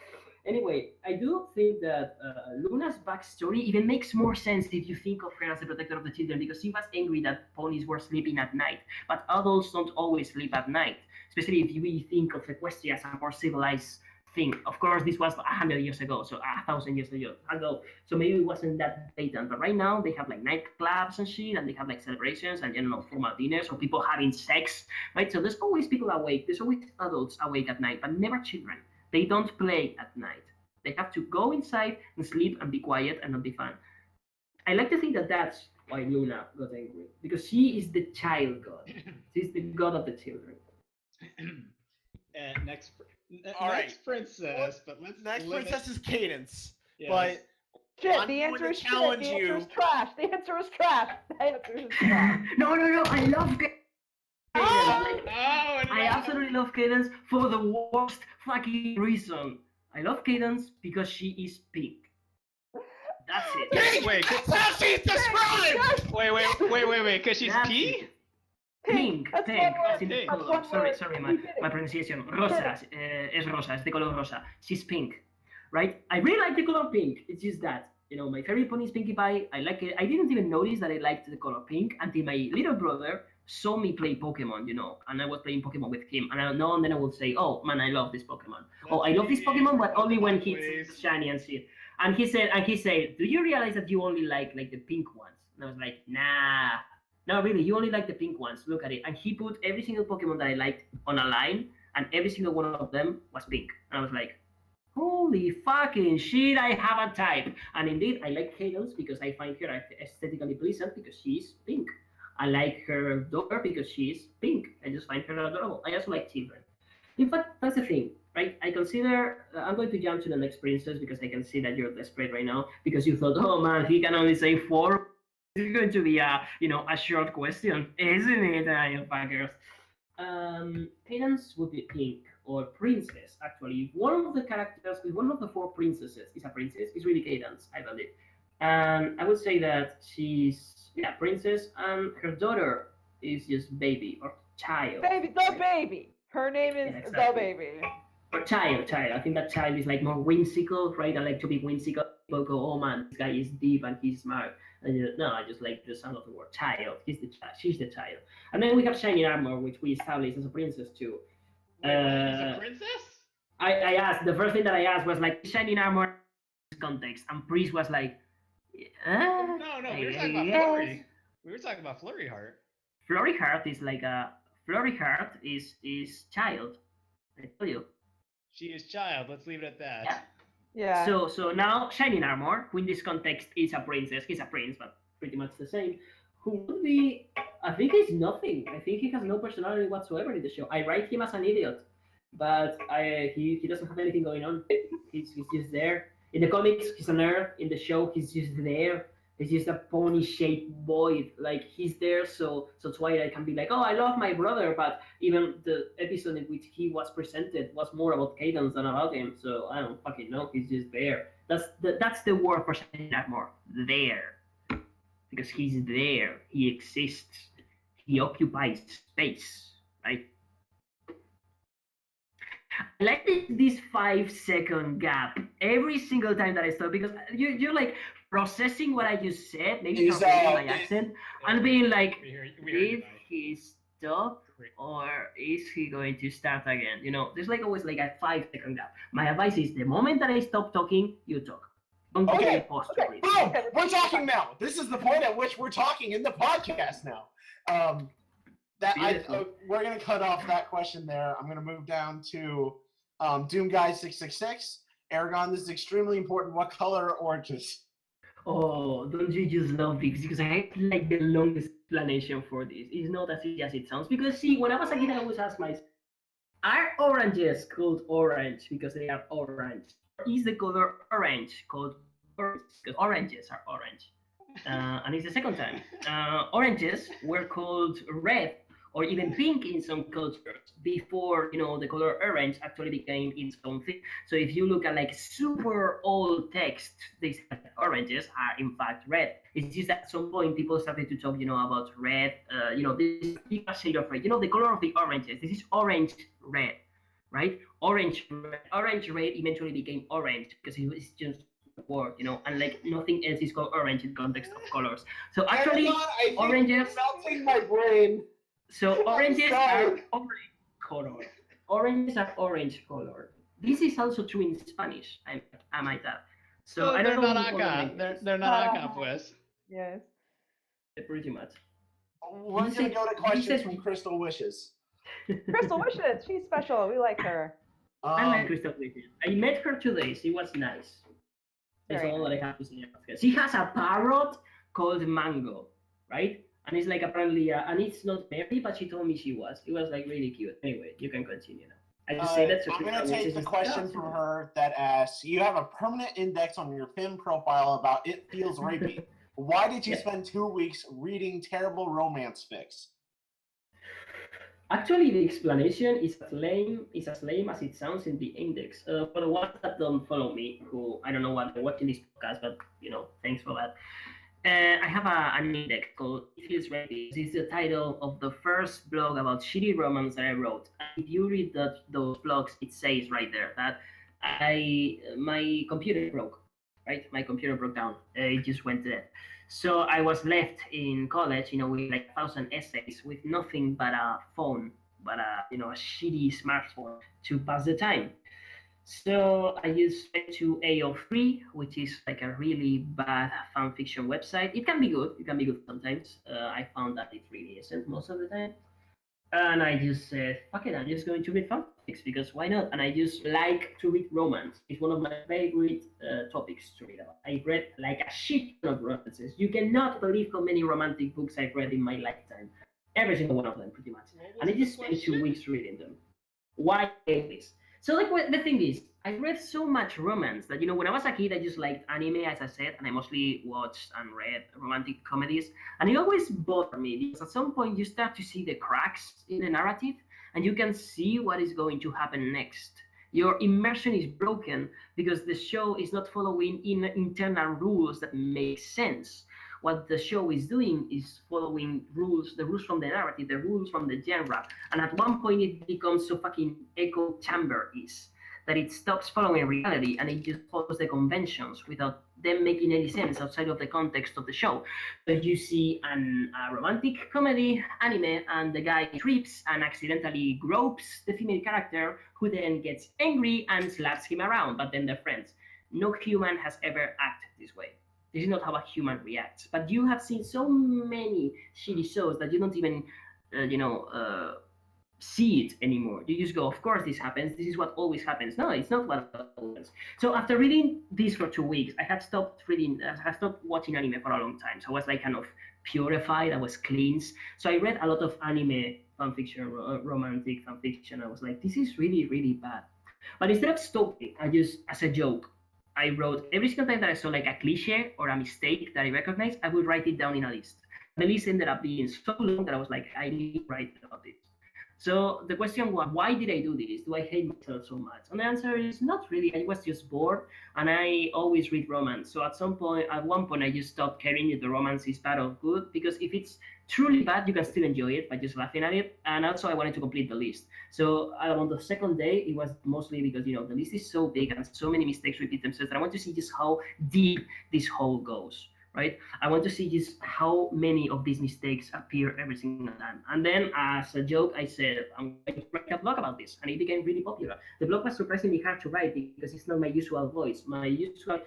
Anyway, I do think that Luna's backstory even makes more sense if you think of her as a protector of the children, because she was angry that ponies were sleeping at night, but adults don't always sleep at night, especially if you think of Equestria as a more civilized thing. Of course, this was 100 years ago, so 1,000 years ago. So maybe it wasn't that blatant. But right now, they have like nightclubs and shit, and they have like celebrations and formal dinners or people having sex, right? So there's always people awake. There's always adults awake at night, but never children. They don't play at night. They have to go inside and sleep and be quiet and not be fun. I like to think that that's why Luna got angry, because she is the child god. She's the god of the children. And next princess, but let's next princess is Cadence. Yes. But shit, the answer is shit. The answer is trash. The answer is trash. The answer is trash. No, I love Cadence. I absolutely love Cadence for the worst fucking reason. I love Cadence because she is pink. That's it. Wait, that's she's described. Wait, because she's P? Pink. As in the color. Sorry, my pronunciation. Rosa, es rosa, es de color rosa. She's pink, right? I really like the color pink. It's just that, my favorite pony is Pinkie Pie. I like it. I didn't even notice that I liked the color pink until my little brother saw me play Pokemon, and I was playing Pokemon with him. And then I would say, oh man, I love this Pokemon. I love this Pokemon, but only when he's shiny and shit. And he said, do you realize that you only like the pink ones? And I was like, nah, no, really, you only like the pink ones. Look at it. And he put every single Pokemon that I liked on a line, and every single one of them was pink. And I was like, holy fucking shit, I have a type. And indeed, I like Cadence because I find her aesthetically pleasant because she's pink. I like her daughter because she's pink. I just find her adorable. I also like children. In fact, that's the thing, right? I consider, I'm going to jump to the next princess because I can see that you're desperate right now because you thought, oh man, he can only say 4. It's going to be a short question, isn't it, you fuckers? Cadence would be pink or princess. Actually, if one of the characters, if one of the 4 princesses is a princess, it's really Cadence, I believe. And I would say that she's princess, and her daughter is just baby or child. Baby, the baby. Her name is exactly. the baby. Or child. I think that child is like more whimsical, right? I like to be whimsical. People go, oh man, this guy is deep and he's smart. I just like the sound of the word child. He's the child. She's the child. And then we have Shining Armor, which we established as a princess too. Wait, a princess? I asked. The first thing that I asked was like Shining Armor context, and Priest was like, no, we were talking about Flurry. We were talking about Flurry Heart. Flurry Heart is like Flurry Heart is child. I tell you. She is child. Let's leave it at that. Yeah. So now Shining Armor, who in this context is a princess. He's a prince, but pretty much the same. Who would be? I think he's nothing. I think he has no personality whatsoever in the show. I write him as an idiot, but he doesn't have anything going on. He's just there. In the comics, he's a nerd. In the show, he's just there. He's just a pony-shaped void. Like he's there, so Twilight can be like, oh, I love my brother, but even the episode in which he was presented was more about Cadence than about him. So I don't fucking know. He's just there. That's the word for Shining Armor. There, because he's there. He exists. He occupies space, right? I like this 5-second gap every single time that I stop because you're like processing what I just said, maybe translating my accent, and being like, did he stop or is he going to start again? There's like always like a 5-second gap. My advice is the moment that I stop talking, you talk. Don't okay. Boom! We're talking now. This is the point at which we're talking in the podcast now. We're gonna cut off that question there. I'm gonna move down to Doom Guy 666. Aragón, this is extremely important. What color are oranges? Oh, don't you just love this? Because I have like the longest explanation for this. It's not as easy as it sounds. Because see, when I was a kid, I always asked myself, are oranges called orange because they are orange? Or is the color orange called orange because oranges are orange? And it's the second time. Oranges were called red or even pink in some cultures before the color orange actually became its own thing. So if you look at like super old text, they say that oranges are in fact red. It's just that at some point people started to talk about red, this particular shade of red, the color of the oranges. This is orange red, right? Orange red eventually became orange because it was just word, and like nothing else is called orange in context of colors. So actually, oranges. Melting my brain. So oranges are orange color. Oranges are orange color. This is also true in Spanish. I might add. So I don't know. They're not acá, pues. Yes. Pretty much. We're gonna go to questions from Crystal Wishes. Crystal Wishes, she's special. We like her. I like Crystal Wishes. I met her today. She was nice. That's all that I have to say about her. She has a parrot called Mango, right? And it's like apparently, and it's not Mary, but she told me she was. It was like really cute. Anyway, you can continue now. I just say that. So I'm going to take the question from her that asks, you have a permanent index on your Fim profile about It Feels Rapey. Why did you spend 2 weeks reading terrible romance fics? Actually, the explanation is as lame as it sounds in the index. For the ones that don't follow me, who I don't know why they're watching this podcast, but thanks for that. I have an index called It Feels Rapey. This is the title of the first blog about shitty romance that I wrote. And if you read those blogs, it says right there that my computer broke, right? My computer broke down. It just went dead. So I was left in college, with like 1,000 essays with nothing but a phone, but a shitty smartphone to pass the time. So I just went to AO3, which is like a really bad fan fiction website. It can be good. It can be good sometimes. I found that it really isn't most of the time. And I just said, fuck it, I'm just going to read fanfics because why not? And I just like to read romance. It's one of my favorite topics to read about. I read like a shit ton of romances. You cannot believe how many romantic books I've read in my lifetime. Every single one of them, pretty much. And I just spent 2 weeks reading them. Why this? So like the thing is, I read so much romance that when I was a kid, I just liked anime, as I said, and I mostly watched and read romantic comedies. And it always bothered me because at some point you start to see the cracks in the narrative, and you can see what is going to happen next. Your immersion is broken because the show is not following internal rules that make sense. What the show is doing is following rules, the rules from the narrative, the rules from the genre. And at one point it becomes so fucking echo chamber is that it stops following reality and it just follows the conventions without them making any sense outside of the context of the show. So you see a romantic comedy anime and the guy trips and accidentally gropes the female character who then gets angry and slaps him around, but then they're friends. No human has ever acted this way. This is not how a human reacts. But you have seen so many shitty shows that you don't even, see it anymore. You just go, of course this happens. This is what always happens. No, it's not what always happens. So after reading this for 2 weeks, I had stopped reading. I had stopped watching anime for a long time. So I was like kind of purified. I was cleansed. So I read a lot of anime fanfiction, romantic fanfiction. I was like, this is really, really bad. But instead of stopping, I just, as a joke, I wrote every single time that I saw like a cliche or a mistake that I recognized, I would write it down in a list. The list ended up being so long that I was like, I need to write about this. So the question was, why did I do this? Do I hate myself so much? And the answer is not really. I was just bored, and I always read romance. So at one point, I just stopped caring if the romance is bad or good, because if it's truly bad, you can still enjoy it by just laughing at it. And also, I wanted to complete the list. So on the second day, it was mostly because the list is so big and so many mistakes repeat themselves that I want to see just how deep this hole goes. Right? I want to see just how many of these mistakes appear every single time. And then, as a joke, I said, I'm going to write a blog about this. And it became really popular. The blog was surprisingly hard to write because it's not my usual voice. My usual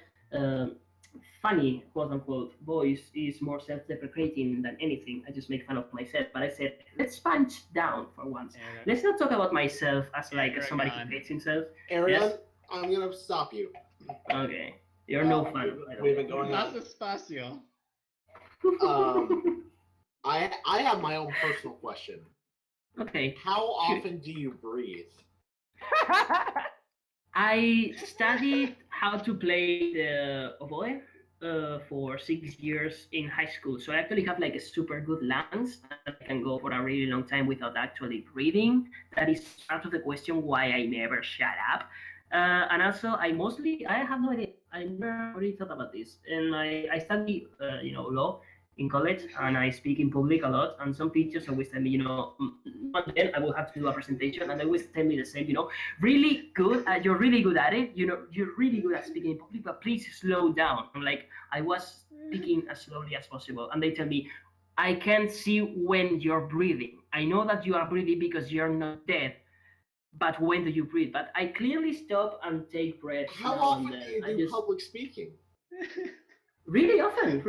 funny, quote unquote, voice is more self deprecating than anything. I just make fun of myself. But I said, let's punch down for once. Let's not talk about myself as like somebody who hates himself. Ariel, yes? I'm going to stop you. Okay. You're no fun. We've been going on. Espacio. I have my own personal question. Okay. How often do you breathe? I studied how to play the oboe for 6 years in high school. So I actually have like a super good lungs and I can go for a really long time without actually breathing. That is part of the question why I never shut up. And also, I have no idea. I never really thought about this. And I study, law in college, and I speak in public a lot. And some teachers always tell me, and then I will have to do a presentation, and they always tell me the same, really good. You're really good at it. You're really good at speaking in public, but please slow down. I'm like, I was speaking as slowly as possible, and they tell me, I can see when you're breathing. I know that you are breathing because you're not dead. But when do you breathe? But I clearly stop and take breaths. How often do you do public speaking? Really often.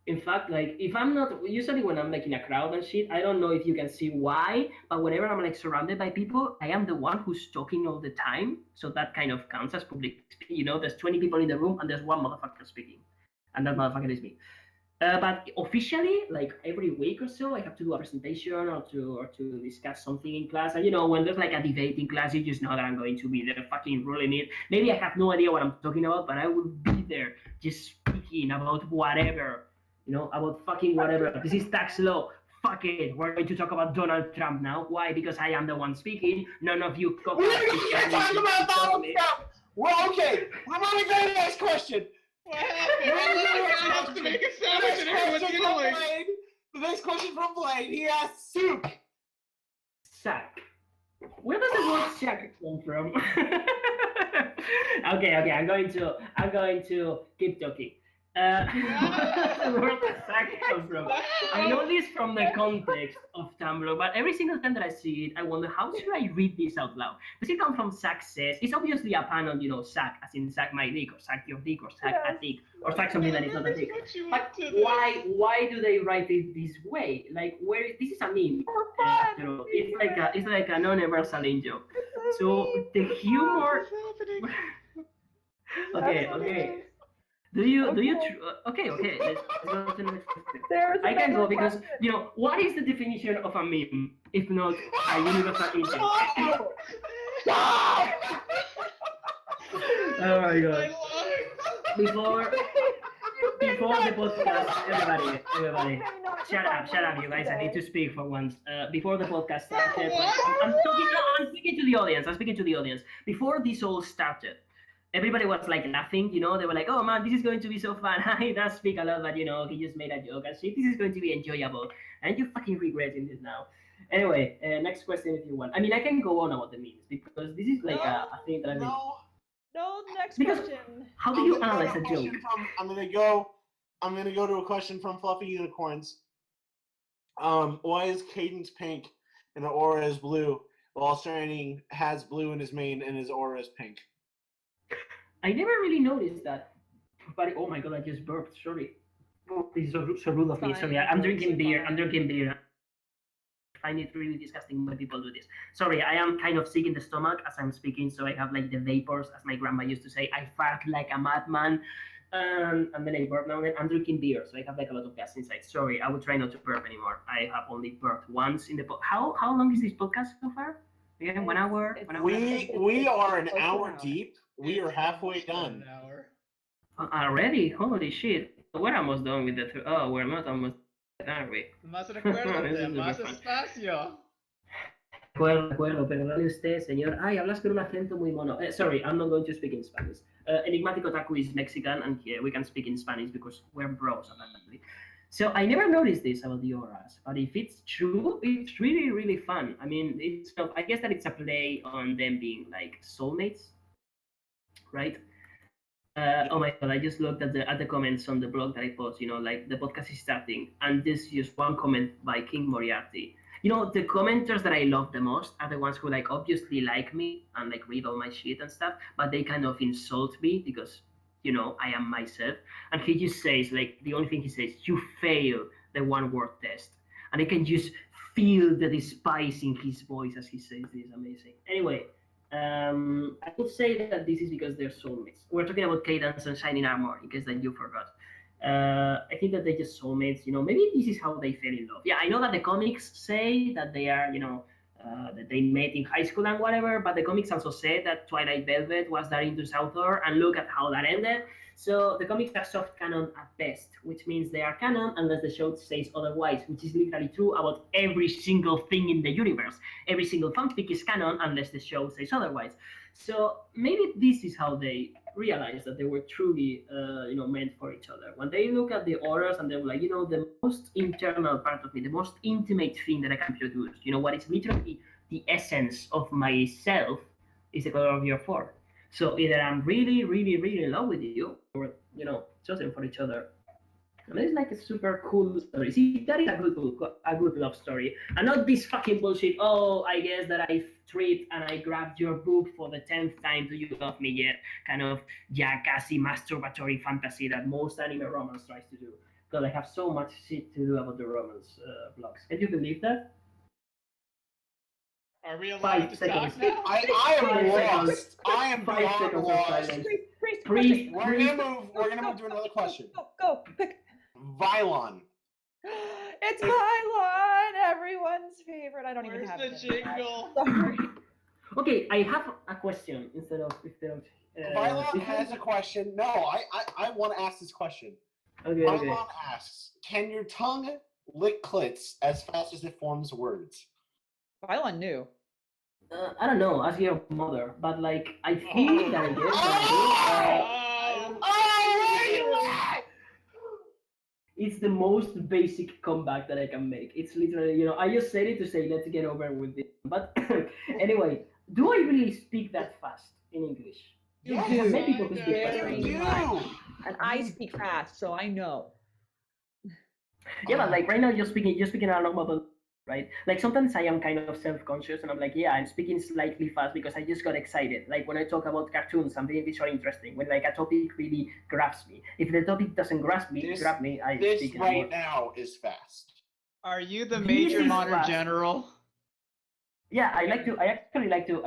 In fact, like if I'm not, usually when I'm like in a crowd and shit, I don't know if you can see why, but whenever I'm like surrounded by people, I am the one who's talking all the time. So that kind of counts as public speaking. There's 20 people in the room and there's one motherfucker speaking. And that motherfucker is me. But officially, like every week or so, I have to do a presentation or to discuss something in class. And when there's like a debate in class, you just know that I'm going to be there fucking ruling it. Maybe I have no idea what I'm talking about, but I will be there just speaking about whatever, about fucking whatever. This is tax law. Fuck it. We're going to talk about Donald Trump now. Why? Because I am the one speaking. None of you. We can't talk about Donald Trump. Well, okay. We're moving to the next question. What happened? To make a sandwich and everyone's yelling. The next question from Blade. He asks, Sook. Sack. Where does the word sack come from? Okay. I'm going to keep talking. The word sack comes from. I know this from the context of Tumblr, but every single time that I see it, I wonder how should I read this out loud? Does it come from sack says? It's obviously a pun on, sack, as in sack my dick, or sack your dick, or sack a dick, or sack something that is not a dick. But why do they write it this way? Like, this is a meme. It's like a non-universal in joke. So the humor. Okay. Do you okay, let's go to the next question. I can go because what is the definition of a meme if not a universal idiom? Oh my god. Before the podcast, everybody, shut up, you guys. I need to speak for once. Before the podcast started, I'm speaking to the audience. Before this all started, everybody was like laughing, they were like, oh man, this is going to be so fun. He does speak a lot, but he just made a joke and shit. This is going to be enjoyable. And you're fucking regretting this now. Anyway, next question if you want. I mean, I can go on about the memes because this is like a thing that I've been... No, next question. How do you analyze a joke? I'm gonna go to a question from Fluffy Unicorns. Why is Cadence pink and the aura is blue, while Shining has blue in his mane and his aura is pink? I never really noticed that. But oh my god, I just burped. Sorry. Oh, this is so rude of me. Sorry, I'm drinking beer. I find it really disgusting when people do this. Sorry, I am kind of sick in the stomach as I'm speaking, so I have like the vapors, as my grandma used to say. I fart like a madman, and then I burp now and then. I'm drinking beer, so I have like a lot of gas inside. Sorry, I will try not to burp anymore. I have only burped once in the How long is this podcast so far? Yeah, 1 hour. We are an hour deep. We are halfway done. Already? Holy shit! We're almost done with the. We're not almost. Are we? Más recuérdate, más espacio. De acuerdo, perdone usted, señor. Ay, hablas con un acento muy mono. Sorry, I'm not going to speak in Spanish. Enigmatic Otaku is Mexican, and here we can speak in Spanish because we're bros, apparently. So I never noticed this about the auras, but if it's true, it's really, really fun. I mean, I guess that it's a play on them being like soulmates, right? Oh my god, I just looked at the comments on the blog that I post, like the podcast is starting, and there's just one comment by King Moriarty. The commenters that I love the most are the ones who like obviously like me and like read all my shit and stuff, but they kind of insult me because, I am myself. And he just says, like, the only thing he says, you fail the one-word test. And I can just feel the despise in his voice as he says this. Amazing. Anyway, I would say that this is because they're soulmates. We're talking about Cadence and Shining Armor, in case that you forgot. I think that they're just soulmates. Maybe this is how they fell in love. Yeah, I know that the comics say that they are, that they met in high school and whatever, but the comics also said that Twilight Velvet was Darinthus' author, and look at how that ended. So the comics are soft canon at best, which means they are canon unless the show says otherwise, which is literally true about every single thing in the universe. Every single fanfic is canon unless the show says otherwise. So maybe this is how they realized that they were truly, meant for each other. When they look at the auras and they're like, the most internal part of me, the most intimate thing that I can produce, what is literally the essence of myself is the color of your form. So either I'm really, really, really in love with you, or chosen for each other. And it's like a super cool story. See, that is a good love story, and not this fucking bullshit. Oh, I guess that I tripped and I grabbed your boob for the 10th time. Do you love me yet? Kind of jackassy masturbatory fantasy that most anime romance tries to do. Because I have so much shit to do about the romance blogs. Can you believe that? Are we allowed to talk now? I am lost. I am beyond lost. Priest. We're gonna move to another question. Go, pick. Vylon. It's Vylon, everyone's favorite. I don't even have the jingle? Sorry. Okay, I have a question instead of. Vylon has a question. No, I want to ask this question. Okay. Vylon asks, can your tongue lick clits as fast as it forms words? Vylon knew. I don't know, ask your mother, but like, I think that I guess it's the most basic comeback that I can make. It's literally, I just said it to say, let's get over with it. But anyway, do I really speak that fast in English? Yes, many people who speak fast. you do. And I speak fast, so I know. Yeah, but like right now you're speaking a normal, right? Like sometimes I am kind of self-conscious and I'm like, yeah, I'm speaking slightly fast because I just got excited. Like when I talk about cartoons, something visually interesting. When like a topic really grabs me. If the topic doesn't grab me, I this speak right more. now is fast. Are you the major modern general? Yeah, I actually like to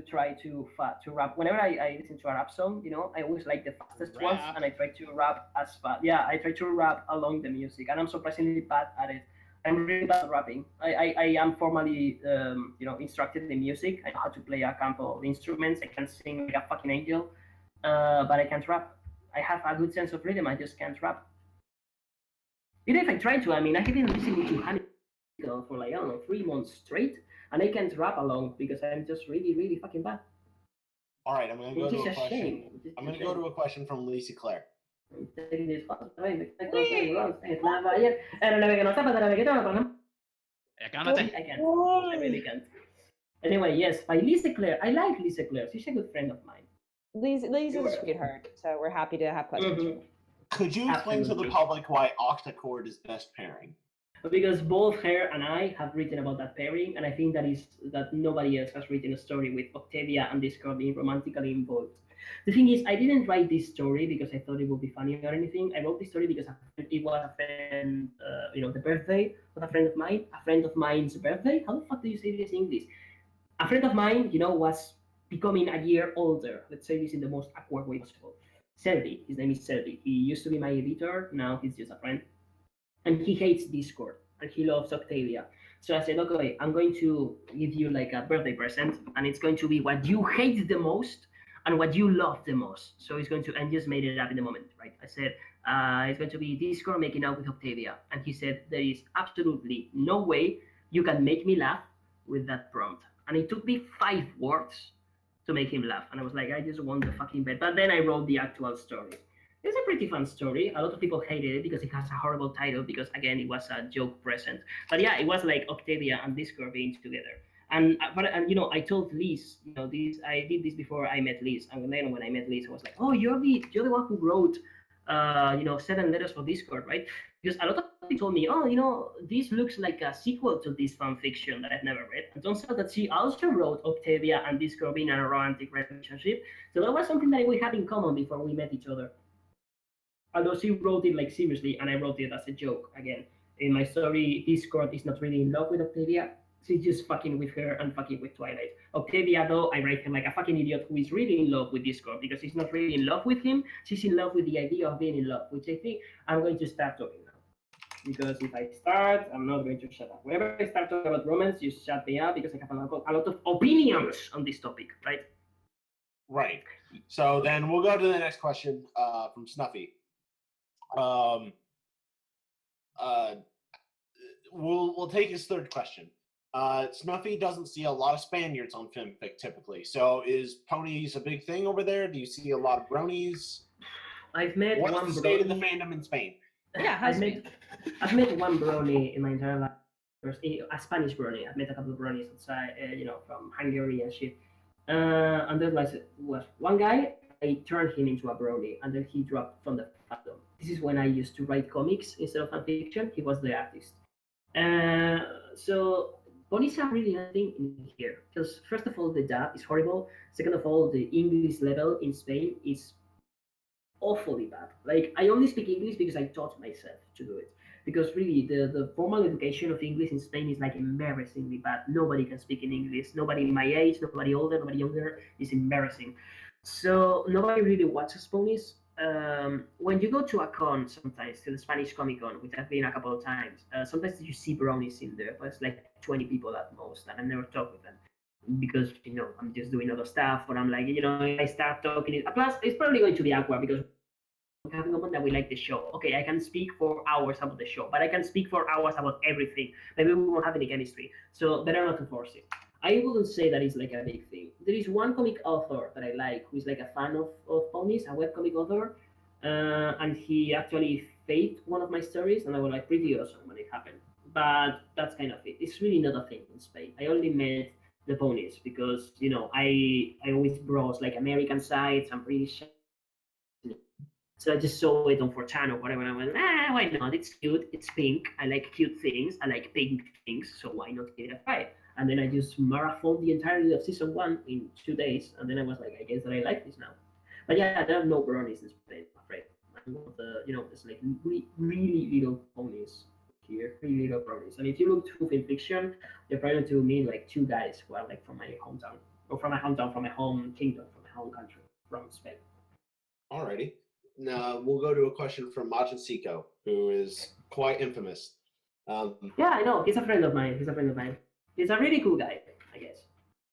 try to rap. Whenever I listen to a rap song, I always like the fastest ones, and I try to rap as fast. Yeah, I try to rap along the music, and I'm surprisingly bad at it. I'm really bad at rapping. I am formally, instructed in music. I know how to play a couple of instruments. I can sing like a fucking angel, but I can't rap. I have a good sense of rhythm. I just can't rap. Even if I try to, I mean, I have been listening to Honey for like, I don't know, 3 months straight, and I can't rap along because I'm just really, really fucking bad. All right, I'm going to go to a question. I'm going to go to a question from Lisa Claire. I really can't. Anyway, yes, by Lisa Claire. I like Lisa Claire. She's a good friend of mine. Lisa's a sweetheart, so we're happy to have questions. Mm-hmm. Could you explain to the public why octachord is best pairing? Because both her and I have written about that pairing, and I think that nobody else has written a story with Octavia and Discord being romantically involved. The thing is, I didn't write this story because I thought it would be funny or anything. I wrote this story because it was a friend, the birthday of a friend of mine. A friend of mine's birthday. How the fuck do you say this in English? A friend of mine, was becoming a year older. Let's say this in the most awkward way possible. Servi, his name is Servi. He used to be my editor. Now he's just a friend. And he hates Discord and he loves Octavia. So I said, okay, I'm going to give you like a birthday present, and it's going to be what you hate the most and what you love the most. So it's going to, and just made it up in the moment, right? I said, it's going to be Discord making out with Octavia. And he said, there is absolutely no way you can make me laugh with that prompt. And it took me 5 words to make him laugh. And I was like, I just want the fucking bed. But then I wrote the actual story. It's a pretty fun story. A lot of people hated it because it has a horrible title because, again, it was a joke present. But yeah, it was like Octavia and Discord being together. And I told Liz, this, I did this before I met Liz. And then when I met Liz, I was like, oh, you're the one who wrote 7 letters for Discord, right? Because a lot of people told me, oh, this looks like a sequel to this fan fiction that I've never read. And turns out that she also wrote Octavia and Discord being in a romantic relationship. So that was something that we had in common before we met each other. Although she wrote it like seriously, and I wrote it as a joke. Again, in my story, Discord is not really in love with Octavia. She's just fucking with her and fucking with Twilight. Octavia, though, I write her like a fucking idiot who is really in love with Discord because she's not really in love with him. She's in love with the idea of being in love, which I think I'm going to start talking now. Because if I start, I'm not going to shut up. Whenever I start talking about romance, you shut me up because I have a lot of opinions on this topic, right? Right. So then we'll go to the next question from Snuffy. We'll take his third question. Snuffy doesn't see a lot of Spaniards on Femfic typically. So is ponies a big thing over there? Do you see a lot of bronies? I've met What's one the state of brony. the fandom in Spain? Yeah, I've met one brony in my entire life. A Spanish brony. I've met a couple of bronies outside, from Hungary and shit. And there was one guy. I turned him into a brony, and then he dropped from the fandom. This is when I used to write comics instead of fanfiction. He was the artist. So ponies are really nothing in here because first of all, the dub is horrible. Second of all, the English level in Spain is awfully bad. Like I only speak English because I taught myself to do it. Because really, the formal education of English in Spain is like embarrassingly bad. Nobody can speak in English. Nobody my age, nobody older, nobody younger. Is embarrassing. So nobody really watches ponies. When you go to a con sometimes, to the Spanish Comic Con, which I've been a couple of times, sometimes you see bronies in there, but it's like 20 people at most, and I never talk with them because I'm just doing other stuff. But I'm like, I start talking. Plus, it's probably going to be awkward because we have in common that we like the show. Okay, I can speak for hours about the show, but I can speak for hours about everything. Maybe we won't have any chemistry, so better not to force it. I wouldn't say that it's like a big thing. There is one comic author that I like who is like a fan of ponies, a webcomic author, and he actually faked one of my stories, and I was like pretty awesome when it happened. But that's kind of it. It's really not a thing in Spain. I only met the ponies because I always browse like American sites and British. So I just saw it on 4chan or whatever, and I went, why not? It's cute, it's pink, I like cute things, I like pink things, so why not give it a try? And then I just marathoned the entirety of season 1 in 2 days, and then I was like, I guess that I like this now. But yeah, there are no bronies in Spain, I'm afraid. I'm one of the, there's like really little ponies here, really little bronies. And if you look through fiction, they're probably to me like 2 guys who are like from my hometown, or from my hometown, from my home kingdom, from my home country, from Spain. Alrighty. Now we'll go to a question from Majin Siko, who is quite infamous. Yeah, I know. He's a friend of mine. He's a really cool guy, I guess.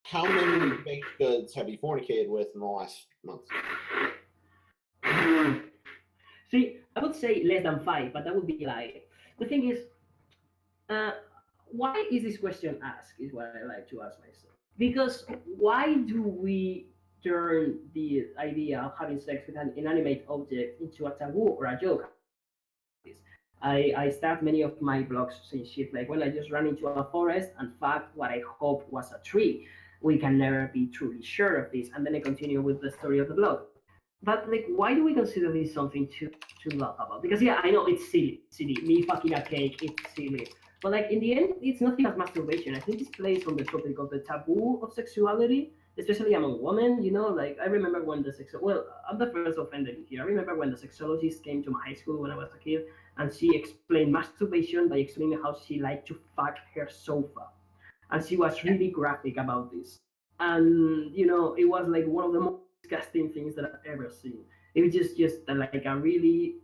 How many baked goods have you fornicated with in the last month? See, I would say less than 5, but that would be like, the thing is, why is this question asked, is what I like to ask myself. Because why do we turn the idea of having sex with an inanimate object into a taboo or a joke? I start many of my blogs saying shit like, well, I just ran into a forest and fucked what I hoped was a tree. We can never be truly sure of this. And then I continue with the story of the blog. But like, why do we consider this something to laugh about? Because yeah, I know it's silly. Me fucking a cake, it's silly. But like in the end, it's nothing as masturbation. I think this plays on the topic of the taboo of sexuality, especially among women. Like I remember when I'm the first offender here. I remember when the sexologist came to my high school when I was a kid, and she explained masturbation by explaining how she liked to fuck her sofa, and she was really graphic about this. And it was like one of the most disgusting things that I've ever seen. It was just like a really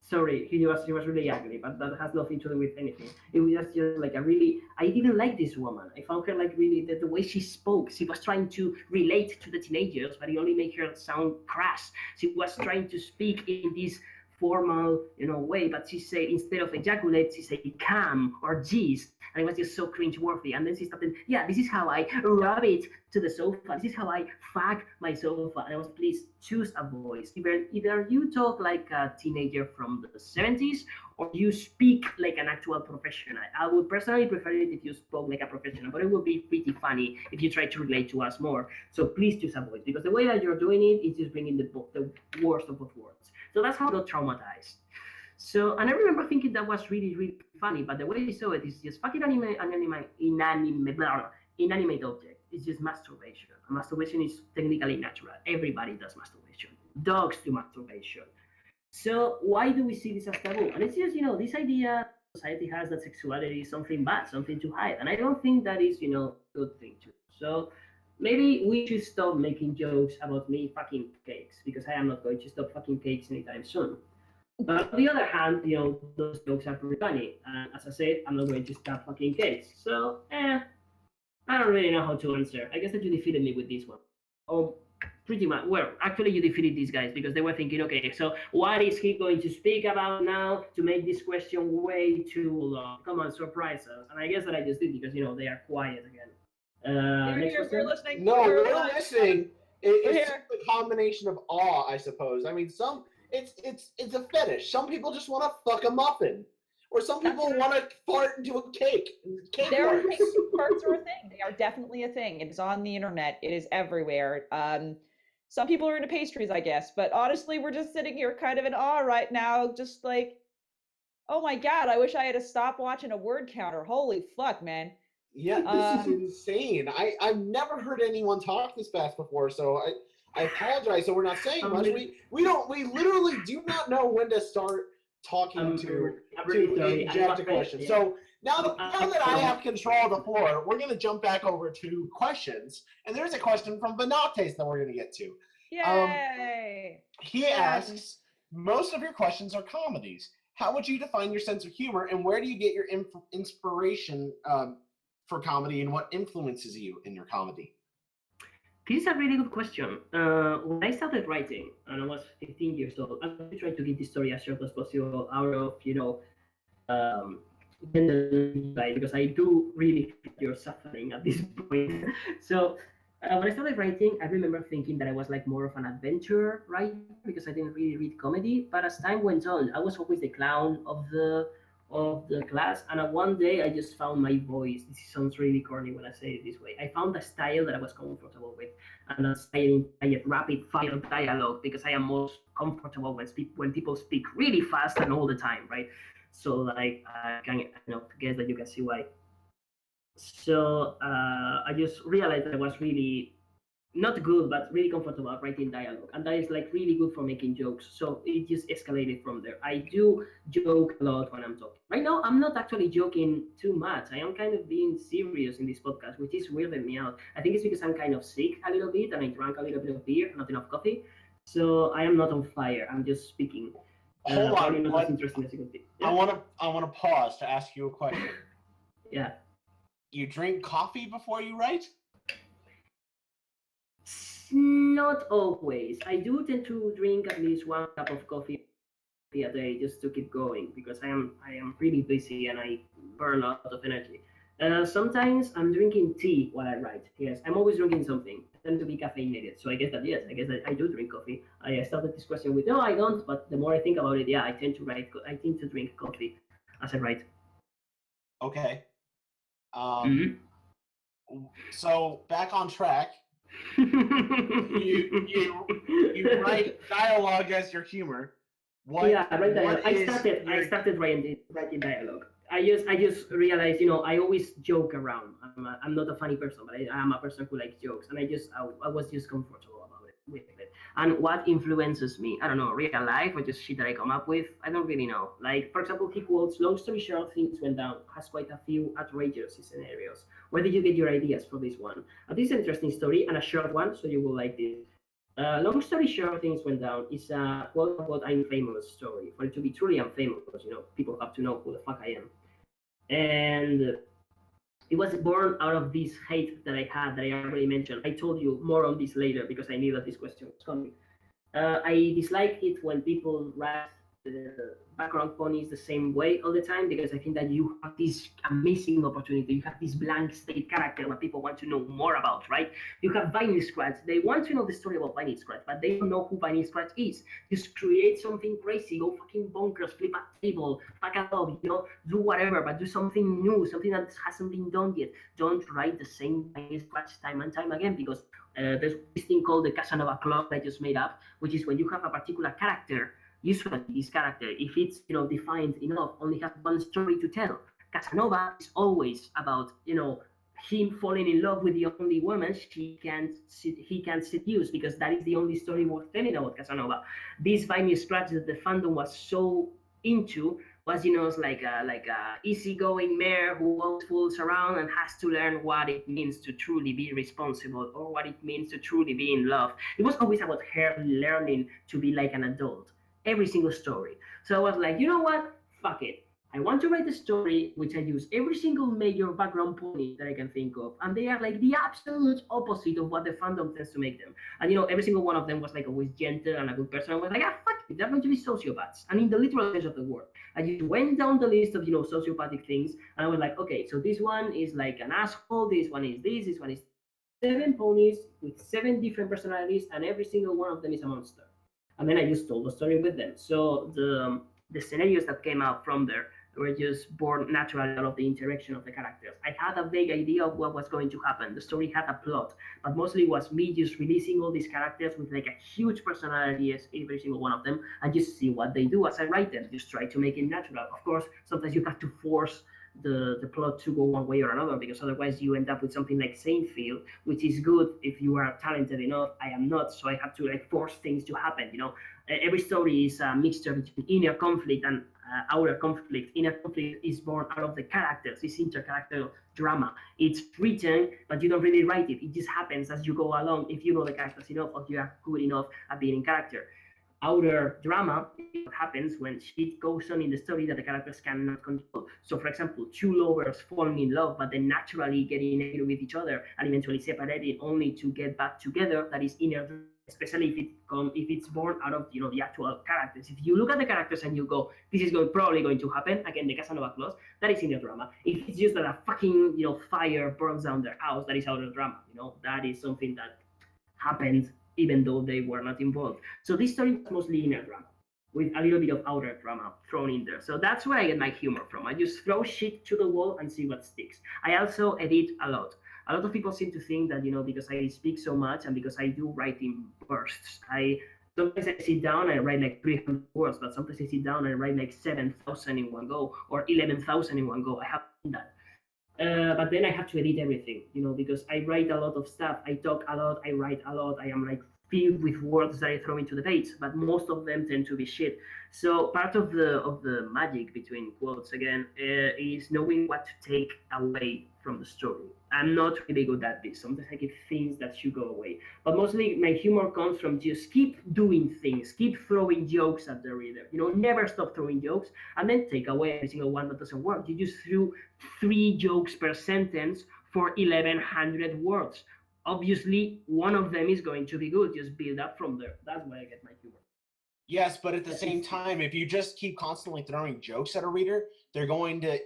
sorry, he was really ugly, but that has nothing to do with anything. It was just like a really, I didn't like this woman. I found her like really the way she spoke. She was trying to relate to the teenagers, but it only made her sound crass. She was trying to speak in this formal, way, but she said instead of ejaculate, she said come or jeez, and it was just so cringe-worthy. And then she started, yeah, this is how I rub it to the sofa. This is how I fuck my sofa. And I was, please choose a voice. Either you talk like a teenager from the 70s, or you speak like an actual professional. I would personally prefer it if you spoke like a professional, but it would be pretty funny if you try to relate to us more. So please choose a voice, because the way that you're doing it is just bringing the worst of both worlds. So that's how I got traumatized. So, and I remember thinking that was really, really funny, but the way I saw it is just fucking inanimate object. It's just masturbation. And masturbation is technically natural. Everybody does masturbation. Dogs do masturbation. So why do we see this as taboo? And it's just, this idea society has that sexuality is something bad, something to hide. And I don't think that is, a good thing to do. So maybe we should stop making jokes about me fucking cakes, because I am not going to stop fucking cakes anytime soon. But on the other hand, those jokes are pretty funny. And as I said, I'm not going to stop fucking cakes. So, I don't really know how to answer. I guess that you defeated me with this one. Oh, pretty much. Well, actually, you defeated these guys because they were thinking, okay, so what is he going to speak about now to make this question way too long? Come on, surprise us. And I guess that I just did because, they are quiet again. We're listening. No, we're listening. It's just a combination of awe, I suppose. I mean, it's a fetish. Some people just want to fuck a muffin, or some people want to fart into a cake. Farts are a thing. They are definitely a thing. It is on the internet. It is everywhere. Some people are into pastries, I guess, but honestly, we're just sitting here kind of in awe right now, just like, oh my god, I wish I had to stop watching a word counter. Holy fuck, man. Yeah, this is insane. I've never heard anyone talk this fast before, so I apologize. So we're not saying much. We literally do not know when to start talking to inject a question. So now that I have control of the floor, we're going to jump back over to questions. And there's a question from Benates that we're going to get to. Yay! He asks, most of your questions are comedies. How would you define your sense of humor, and where do you get your inspiration for comedy, and what influences you in your comedy? This is a really good question. When I started writing, and I was 15 years old, I was trying to keep the story as short as possible out of, because I do really feel you're suffering at this point. So when I started writing, I remember thinking that I was like more of an adventure writer because I didn't really read comedy. But as time went on, I was always the clown of the of the class, and one day I just found my voice. This sounds really corny when I say it this way. I found a style that I was comfortable with, and a style I rapid fire dialogue because I am most comfortable when people speak really fast and all the time, right? So like I can guess that you can see why. So I just realized that I was really not good, but really comfortable at writing dialogue, and that is like really good for making jokes. So it just escalated from there. I do joke a lot when I'm talking. Right now, I'm not actually joking too much. I am kind of being serious in this podcast, which is weirding me out. I think it's because I'm kind of sick a little bit, and I drank a little bit of beer, not enough coffee. So I am not on fire. I'm just speaking. Hold on. Not as interesting as it could be. Yeah. I wanna pause to ask you a question. Yeah. You drink coffee before you write? Not always. I do tend to drink at least one cup of coffee a day just to keep going because I am really busy and I burn a lot of energy. Sometimes I'm drinking tea while I write. Yes, I'm always drinking something. I tend to be caffeinated, so I guess that yes, I guess that I do drink coffee. I started this question with no, I don't, but the more I think about it, yeah, I tend to write. I tend to drink coffee as I write. Okay. Mm-hmm. So back on track. you write dialogue as your humor. Yeah, I write dialogue. I started writing dialogue. I just realized, I always joke around. I'm not a funny person, but I am a person who likes jokes, and I was just comfortable about it with it. And what influences me? I don't know, real life or just shit that I come up with. I don't really know. Like for example, he quotes, "Long story short, things went down." Has quite a few outrageous scenarios. Where did you get your ideas for this one? This is an interesting story and a short one, so you will like this. Long story short, things went down. It's a quote unquote I'm famous story. For it to be truly I'm famous, people have to know who the fuck I am. And it was born out of this hate that I had that I already mentioned. I told you more on this later because I knew that this question was coming. I dislike it when people write the background ponies the same way all the time because I think that you have this amazing opportunity. You have this blank state character that people want to know more about, right? You have Vinyl Scratch. They want to know the story about Vinyl Scratch, but they don't know who Vinyl Scratch is. Just create something crazy, go fucking bonkers, flip a table, fuck a dog, do whatever, but do something new, something that hasn't been done yet. Don't write the same Vinyl Scratch time and time again because there's this thing called the Casanova Club I just made up, which is when you have a particular character. Usually, this character, if it's defined enough, only has one story to tell. Casanova is always about him falling in love with the only woman he can seduce because that is the only story worth telling about Casanova. This Vinyl Scratch that the fandom was so into was like a easygoing mayor who always fools around and has to learn what it means to truly be responsible or what it means to truly be in love. It was always about her learning to be like an adult. Every single story. So I was like, you know what? Fuck it. I want to write a story which I use every single major background pony that I can think of, and they are like the absolute opposite of what the fandom tends to make them. And every single one of them was like always gentle and a good person. I was like, fuck it, they're going to be sociopaths, and in the literal sense of the word. I just went down the list of sociopathic things, and I was like, okay, so this one is like an asshole. This one is this one is 7 ponies with 7 different personalities, and every single one of them is a monster. And then I just told the story with them. So the scenarios that came out from there were just born naturally out of the interaction of the characters. I had a vague idea of what was going to happen. The story had a plot, but mostly it was me just releasing all these characters with like a huge personality as every single one of them, and just see what they do as I write them. Just try to make it natural. Of course, sometimes you have to force the plot to go one way or another because otherwise you end up with something like Seinfeld, which is good if you are talented enough. I am not, so I have to like force things to happen. Every story is a mixture between inner conflict and outer conflict. Inner conflict is born out of the characters. It's intercharacter drama. It's written, but you don't really write it. It just happens as you go along if you know the characters enough or you are good enough at being in character. Outer drama is what happens when shit goes on in the story that the characters cannot control. So, for example, 2 lovers falling in love, but then naturally getting angry with each other and eventually separating only to get back together. That is inner drama, especially if it's born out of the actual characters. If you look at the characters and you go, this is probably going to happen again, the Casanova clause, that is inner drama. If it's just that a fucking fire burns down their house, that is outer drama. That is something that happened even though they were not involved. So this story was mostly inner drama. with a little bit of outer drama thrown in there. So that's where I get my humor from. I just throw shit to the wall and see what sticks. I also edit a lot. A lot of people seem to think that, because I speak so much and because I do write in bursts, sometimes I sit down and I write like 300 words, but sometimes I sit down and I write like 7,000 in one go or 11,000 in one go. I have done that. But then I have to edit everything, because I write a lot of stuff. I talk a lot. I write a lot. I am like filled with words that I throw into the page, but most of them tend to be shit. So part of the magic, between quotes again, is knowing what to take away from the story. I'm not really good at this. Sometimes I get things that should go away, but mostly my humor comes from just keep doing things, keep throwing jokes at the reader. Never stop throwing jokes, and then take away every single one that doesn't work. You just threw 3 jokes per sentence for 1,100 words. Obviously, one of them is going to be good. Just build up from there. That's where I get my humor. Yes, but at the same time, if you just keep constantly throwing jokes at a reader, they're going to.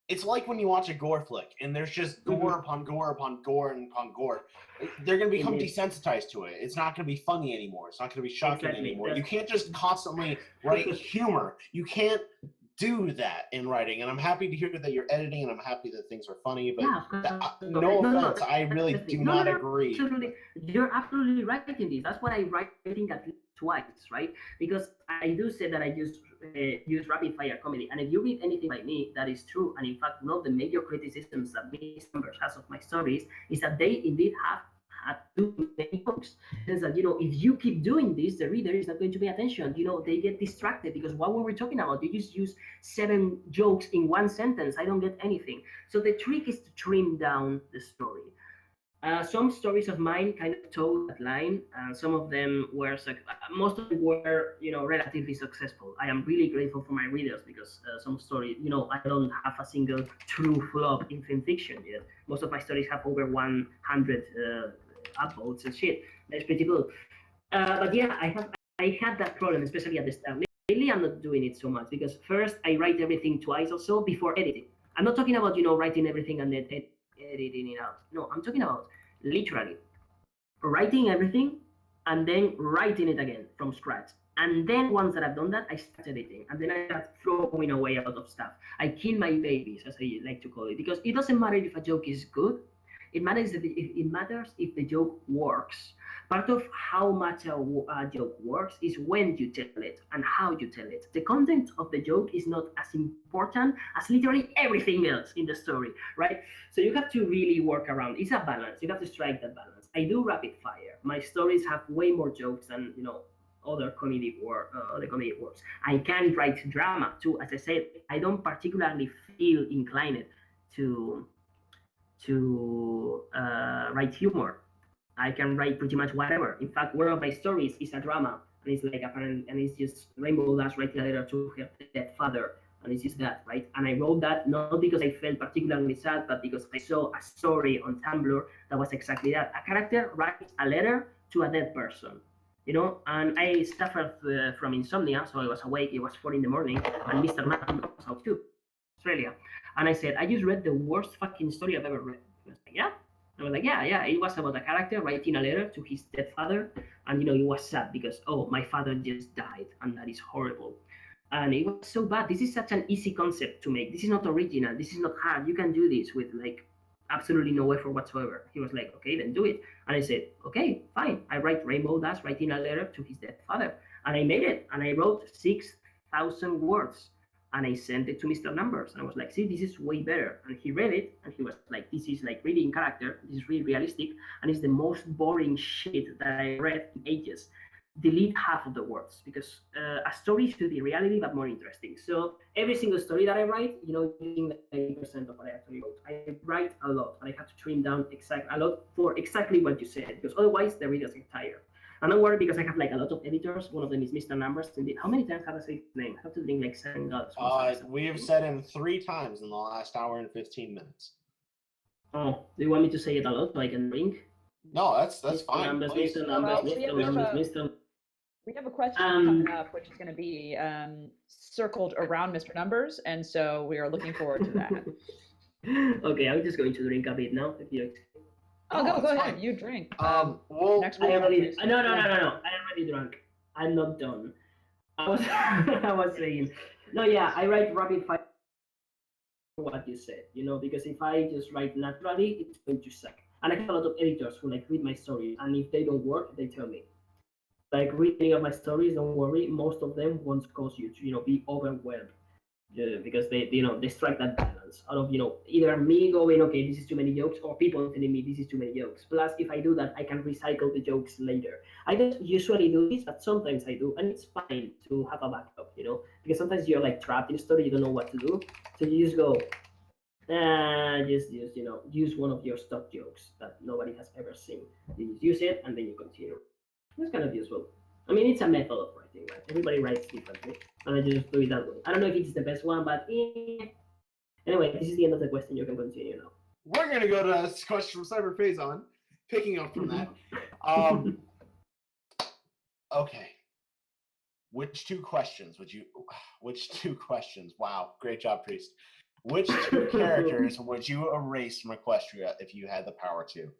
It's like when you watch a gore flick and there's just gore upon gore upon gore and upon gore. They're going to become desensitized to it. It's not going to be funny anymore. It's not going to be shocking anymore. You can't just constantly write humor. You can't do that in writing, and I'm happy to hear that you're editing, and I'm happy that things are funny, but no offense, I really do not agree. Absolutely. You're absolutely right in this. That's what I write, I think, at least twice, right? Because I do say that I just use rapid fire comedy, and if you read anything by me, that is true. And in fact, one of the major criticisms that Mr. Numbers has of my stories is that they indeed have had too many jokes. Is that, if you keep doing this, the reader is not going to pay attention. They get distracted because what were we talking about? You just use 7 jokes in one sentence. I don't get anything. So the trick is to trim down the story. Some stories of mine kind of toe that line. Some of them were, most of them were, relatively successful. I am really grateful for my readers because some stories, I don't have a single true flop in fan fiction yet. Most of my stories have over 100 upvotes and shit. That's pretty good. But yeah, I had that problem, especially at the start. Lately, I'm not doing it so much because first I write everything twice or so before editing. I'm not talking about writing everything and then editing it out. No, I'm talking about literally writing everything and then writing it again from scratch. And then once that I've done that, I start editing, and then I start throwing away a lot of stuff. I kill my babies, as I like to call it, because it doesn't matter if a joke is good. It matters if the joke works. Part of how much a joke works is when you tell it and how you tell it. The content of the joke is not as important as literally everything else in the story, right? So you have to really work around. It's a balance. You have to strike that balance. I do rapid fire. My stories have way more jokes than other comedy works. I can write drama too. As I said, I don't particularly feel inclined to write humor. I can write pretty much whatever. In fact, one of my stories is a drama, and it's like and it's just Rainbow Dash writing a letter to her dead father, and it's just that, right? And I wrote that not because I felt particularly sad, but because I saw a story on Tumblr that was exactly that. A character writes a letter to a dead person, and I suffered from insomnia, so I was awake. It was 4 a.m, and Mr. Numbers was out too, Australia. And I said, I just read the worst fucking story I've ever read. He was like, yeah. I was like, yeah. It was about a character writing a letter to his dead father, and he was sad because my father just died, and that is horrible. And it was so bad. This is such an easy concept to make. This is not original. This is not hard. You can do this with absolutely no effort whatsoever. He was like, okay, then do it. And I said, okay, fine. I write Rainbow Dash writing a letter to his dead father, and I made it. And I wrote 6,000 words. And I sent it to Mr. Numbers, and I was like, see, this is way better. And he read it, and he was like, this is really in character, this is really realistic, and it's the most boring shit that I read in ages. Delete half of the words, because a story should be reality, but more interesting. So every single story that I write, using 90% of what I actually wrote. I write a lot, but I have to trim down a lot for exactly what you said, because otherwise the readers get tired. And don't worry, because I have a lot of editors. One of them is Mr. Numbers. How many times have I said his name? I have to drink 7 dollars. We have said him 3 times in the last hour and 15 minutes. Oh, do you want me to say it a lot so I can drink? No, that's fine. Numbers, Mr. Numbers, Mr. We have a question coming up, which is going to be circled around Mr. Numbers, and so we are looking forward to that. Okay, I'm just going to drink a bit now. If you. Go ahead. You drink. Well, next I already. No. I already drunk. I'm not done. I was I was saying, no, yeah, I write rapid fire what you said, because if I just write naturally, it's going to suck. And I have a lot of editors who like read my stories, and if they don't work, they tell me. Like read any of my stories, don't worry. Most of them won't cause you to be overwhelmed. Because they strike that balance out of either me going, okay, this is too many jokes, or people telling me this is too many jokes. Plus, if I do that, I can recycle the jokes later. I don't usually do this, but sometimes I do, and it's fine to have a backup, because sometimes you're like trapped in a story, you don't know what to do, so you just go, just use one of your stock jokes that nobody has ever seen. You just use it, and then you continue. It's kind of useful. I mean, it's a method of writing, right? Everybody writes differently, and I just do it that way. I don't know if it's the best one, but anyway, this is the end of the question. You can continue now. We're gonna go to this question from Cyber Phazon, picking up from that. Okay. Which two questions? Wow, great job, Priest. Which two characters would you erase from Equestria if you had the power to?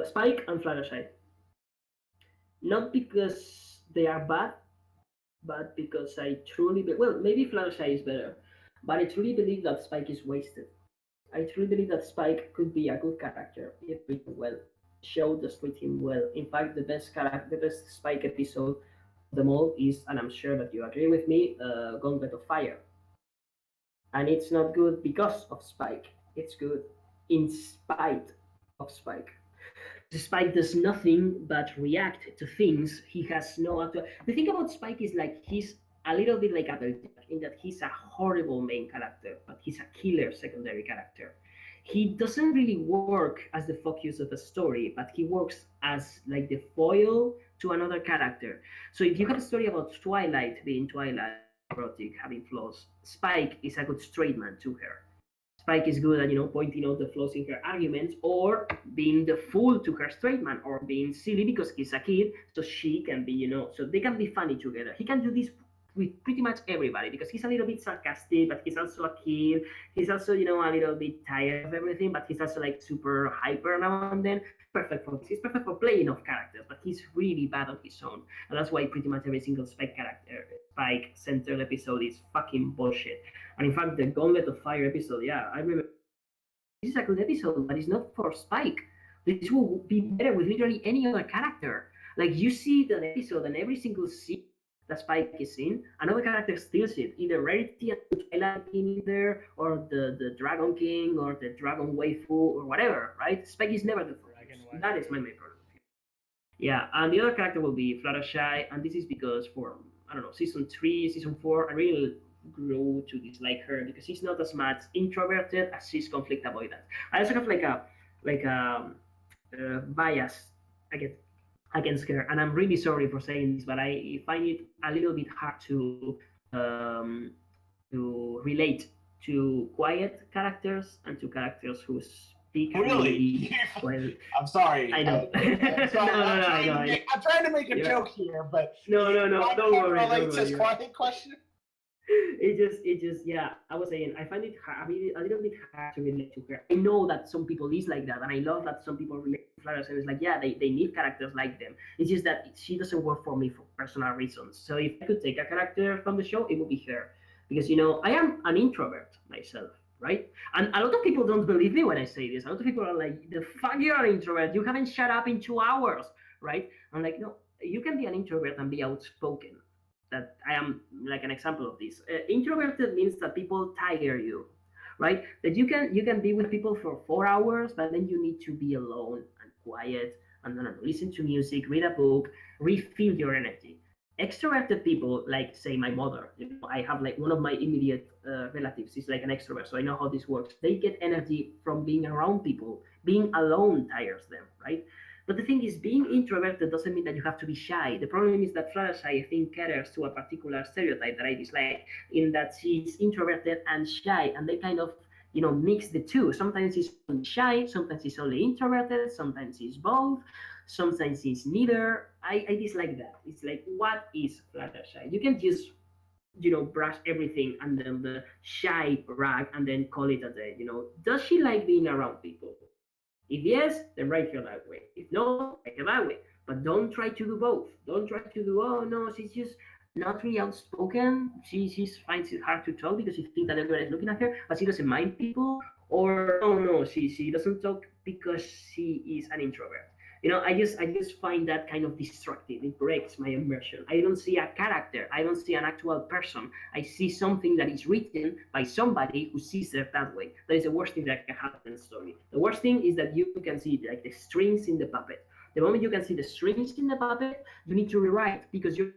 Spike and Fluttershy. Not because they are bad, but because I truly maybe Fluttershy is better, but I truly believe that Spike is wasted. I truly believe that Spike could be a good character if written well. Show just treat him well. In fact, the best Spike episode of them all is, and I'm sure that you agree with me, Gauntlet of Fire. And it's not good because of Spike. It's good in spite of Spike. Spike does nothing but react to things. He has no actual. The thing about Spike is like he's a little bit like Applejack in that he's a horrible main character, but he's a killer secondary character. He doesn't really work as the focus of the story, but he works as like the foil to another character. So if you have a story about Twilight being Twilight, erotic, having flaws, Spike is a good straight man to her. Spike is good at pointing out the flaws in her arguments, or being the fool to her straight man, or being silly because he's a kid, so she can be so they can be funny together. He can do this with pretty much everybody because he's a little bit sarcastic, but he's also a kid. He's also a little bit tired of everything, but he's also like super hyper now and then. He's perfect for playing off characters, but he's really bad on his own, and that's why pretty much every single Spike centered episode is fucking bullshit. And in fact, the Gauntlet of Fire episode, yeah, I remember this is a good episode, but it's not for Spike. This will be better with literally any other character. Like you see the episode and every single scene that Spike is in, another character steals it. Either Rarity and Twilight in there, or the Dragon King, or the Dragon Waifu, or whatever, right? Spike is never the first. That is my main problem. Yeah, and the other character will be Fluttershy, and this is because for, I don't know, season 3, season 4, I really grew to dislike her because she's not as much introverted as she's conflict avoidant. I also have like a bias against her, and I'm really sorry for saying this, but I find it a little bit hard to relate to quiet characters and to characters who speak really well. I'm sorry. I know. I'm trying to make a joke here, but no, don't worry. Relate to this quiet question. It just yeah, I was saying I find it hard, a little bit hard to relate to her. I know that some people is like that, and I love that some people relate to Flowers, and it's like, yeah, they need characters like them. It's just that she doesn't work for me for personal reasons. So if I could take a character from the show, it would be her, because I am an introvert myself, right? And a lot of people don't believe me when I say this. A lot of people are like, the fuck, you're an introvert, you haven't shut up in 2 hours, right? I'm like, no, you can be an introvert and be outspoken. That I am like an example of this. Introverted means that people tire you, right? That you can be with people for 4 hours, but then you need to be alone and quiet and then listen to music, read a book, refill your energy. Extroverted people, like say my mother, I have like one of my immediate relatives is like an extrovert, so I know how this works. They get energy from being around people. Being alone tires them, right? But the thing is, being introverted doesn't mean that you have to be shy. The problem is that Fluttershy, I think, caters to a particular stereotype that I dislike, in that she's introverted and shy, and they kind of, mix the two. Sometimes she's only shy, sometimes she's only introverted, sometimes she's both, sometimes she's neither. I dislike that. It's like, what is Fluttershy? You can just, brush everything and then the shy rag and then call it a day. Does she like being around people? If yes, then write her that way. If no, write her that way. But don't try to do both. Don't try to do, oh no, she's just not really outspoken. She finds it hard to talk because she thinks that everyone is looking at her, but she doesn't mind people. Or oh no, she doesn't talk because she is an introvert. I just find that kind of destructive. It breaks my immersion. I don't see a character. I don't see an actual person. I see something that is written by somebody who sees it that way. That is the worst thing that can happen in the story. The worst thing is that you can see like the strings in the puppet. The moment you can see the strings in the puppet, you need to rewrite because you're.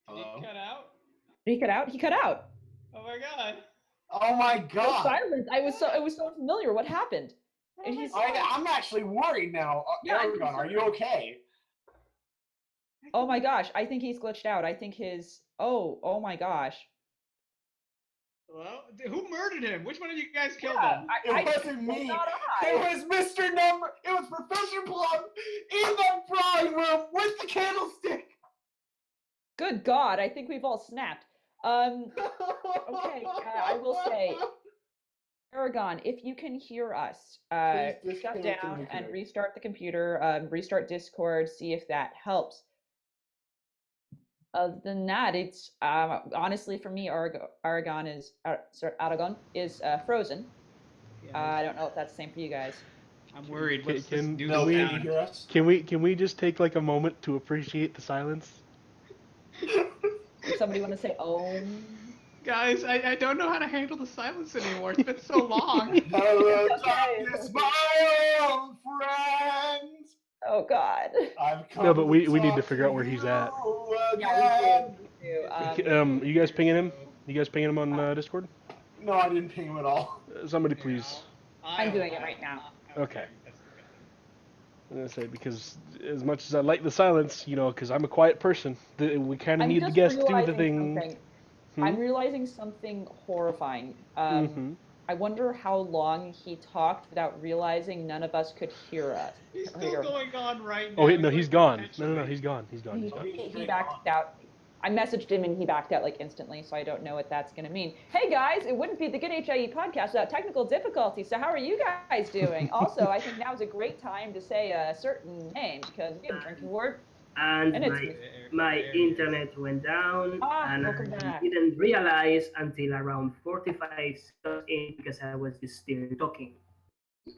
Hello? He cut out. Did he cut out? He cut out. Oh my god. Oh my No god! silence. It was so familiar. What happened? And he's I'm actually worried now. Yeah, I'm Aragón, are you okay? oh my gosh, I think he's glitched out. I think his oh my gosh. Well, who murdered him? Which one of you guys killed Yeah, him? It wasn't me. Not It I. was Mr. Number. It was Professor Plum in the drawing room with the candlestick. Good God, I think we've all snapped. Okay, I will say, Aragón, if you can hear us, Please shut disconnect the down and computer. restart the computer, restart Discord, see if that helps. Other than that, it's honestly for me, Aragón is frozen. I don't know if that's the same for you guys. I'm worried. What's this Can new No, we- can you sound? hear us? Can we just take like a moment to appreciate the silence? Does somebody want to say Guys, I don't know how to handle the silence anymore. It's been so long. Hello, Okay. darkness, my old friend. Oh God. I've come No, but we to need to talk figure out where he's at. you Yeah, again. we do. You guys pinging him? You guys pinging him on Discord? No, I didn't ping him at all. Somebody please. I'm doing it right now. Okay. I'm gonna say because as much as I like the silence, because I'm a quiet person, we kind of I'm need the just guest to do the realizing thing. something. I'm realizing something horrifying. I wonder how long he talked without realizing none of us could hear us. He's still going on right now. Oh, no, he's gone. No, he's gone. He's gone. He's gone. He backed out. I messaged him and he backed out like instantly, so I don't know what that's going to mean. Hey guys, it wouldn't be the Good HIE podcast without technical difficulties, so how are you guys doing? Also, I think now is a great time to say a certain name because we have a drinking word. And And my internet went down, and welcome I back. didn't realize until around 45 seconds in because I was just still talking.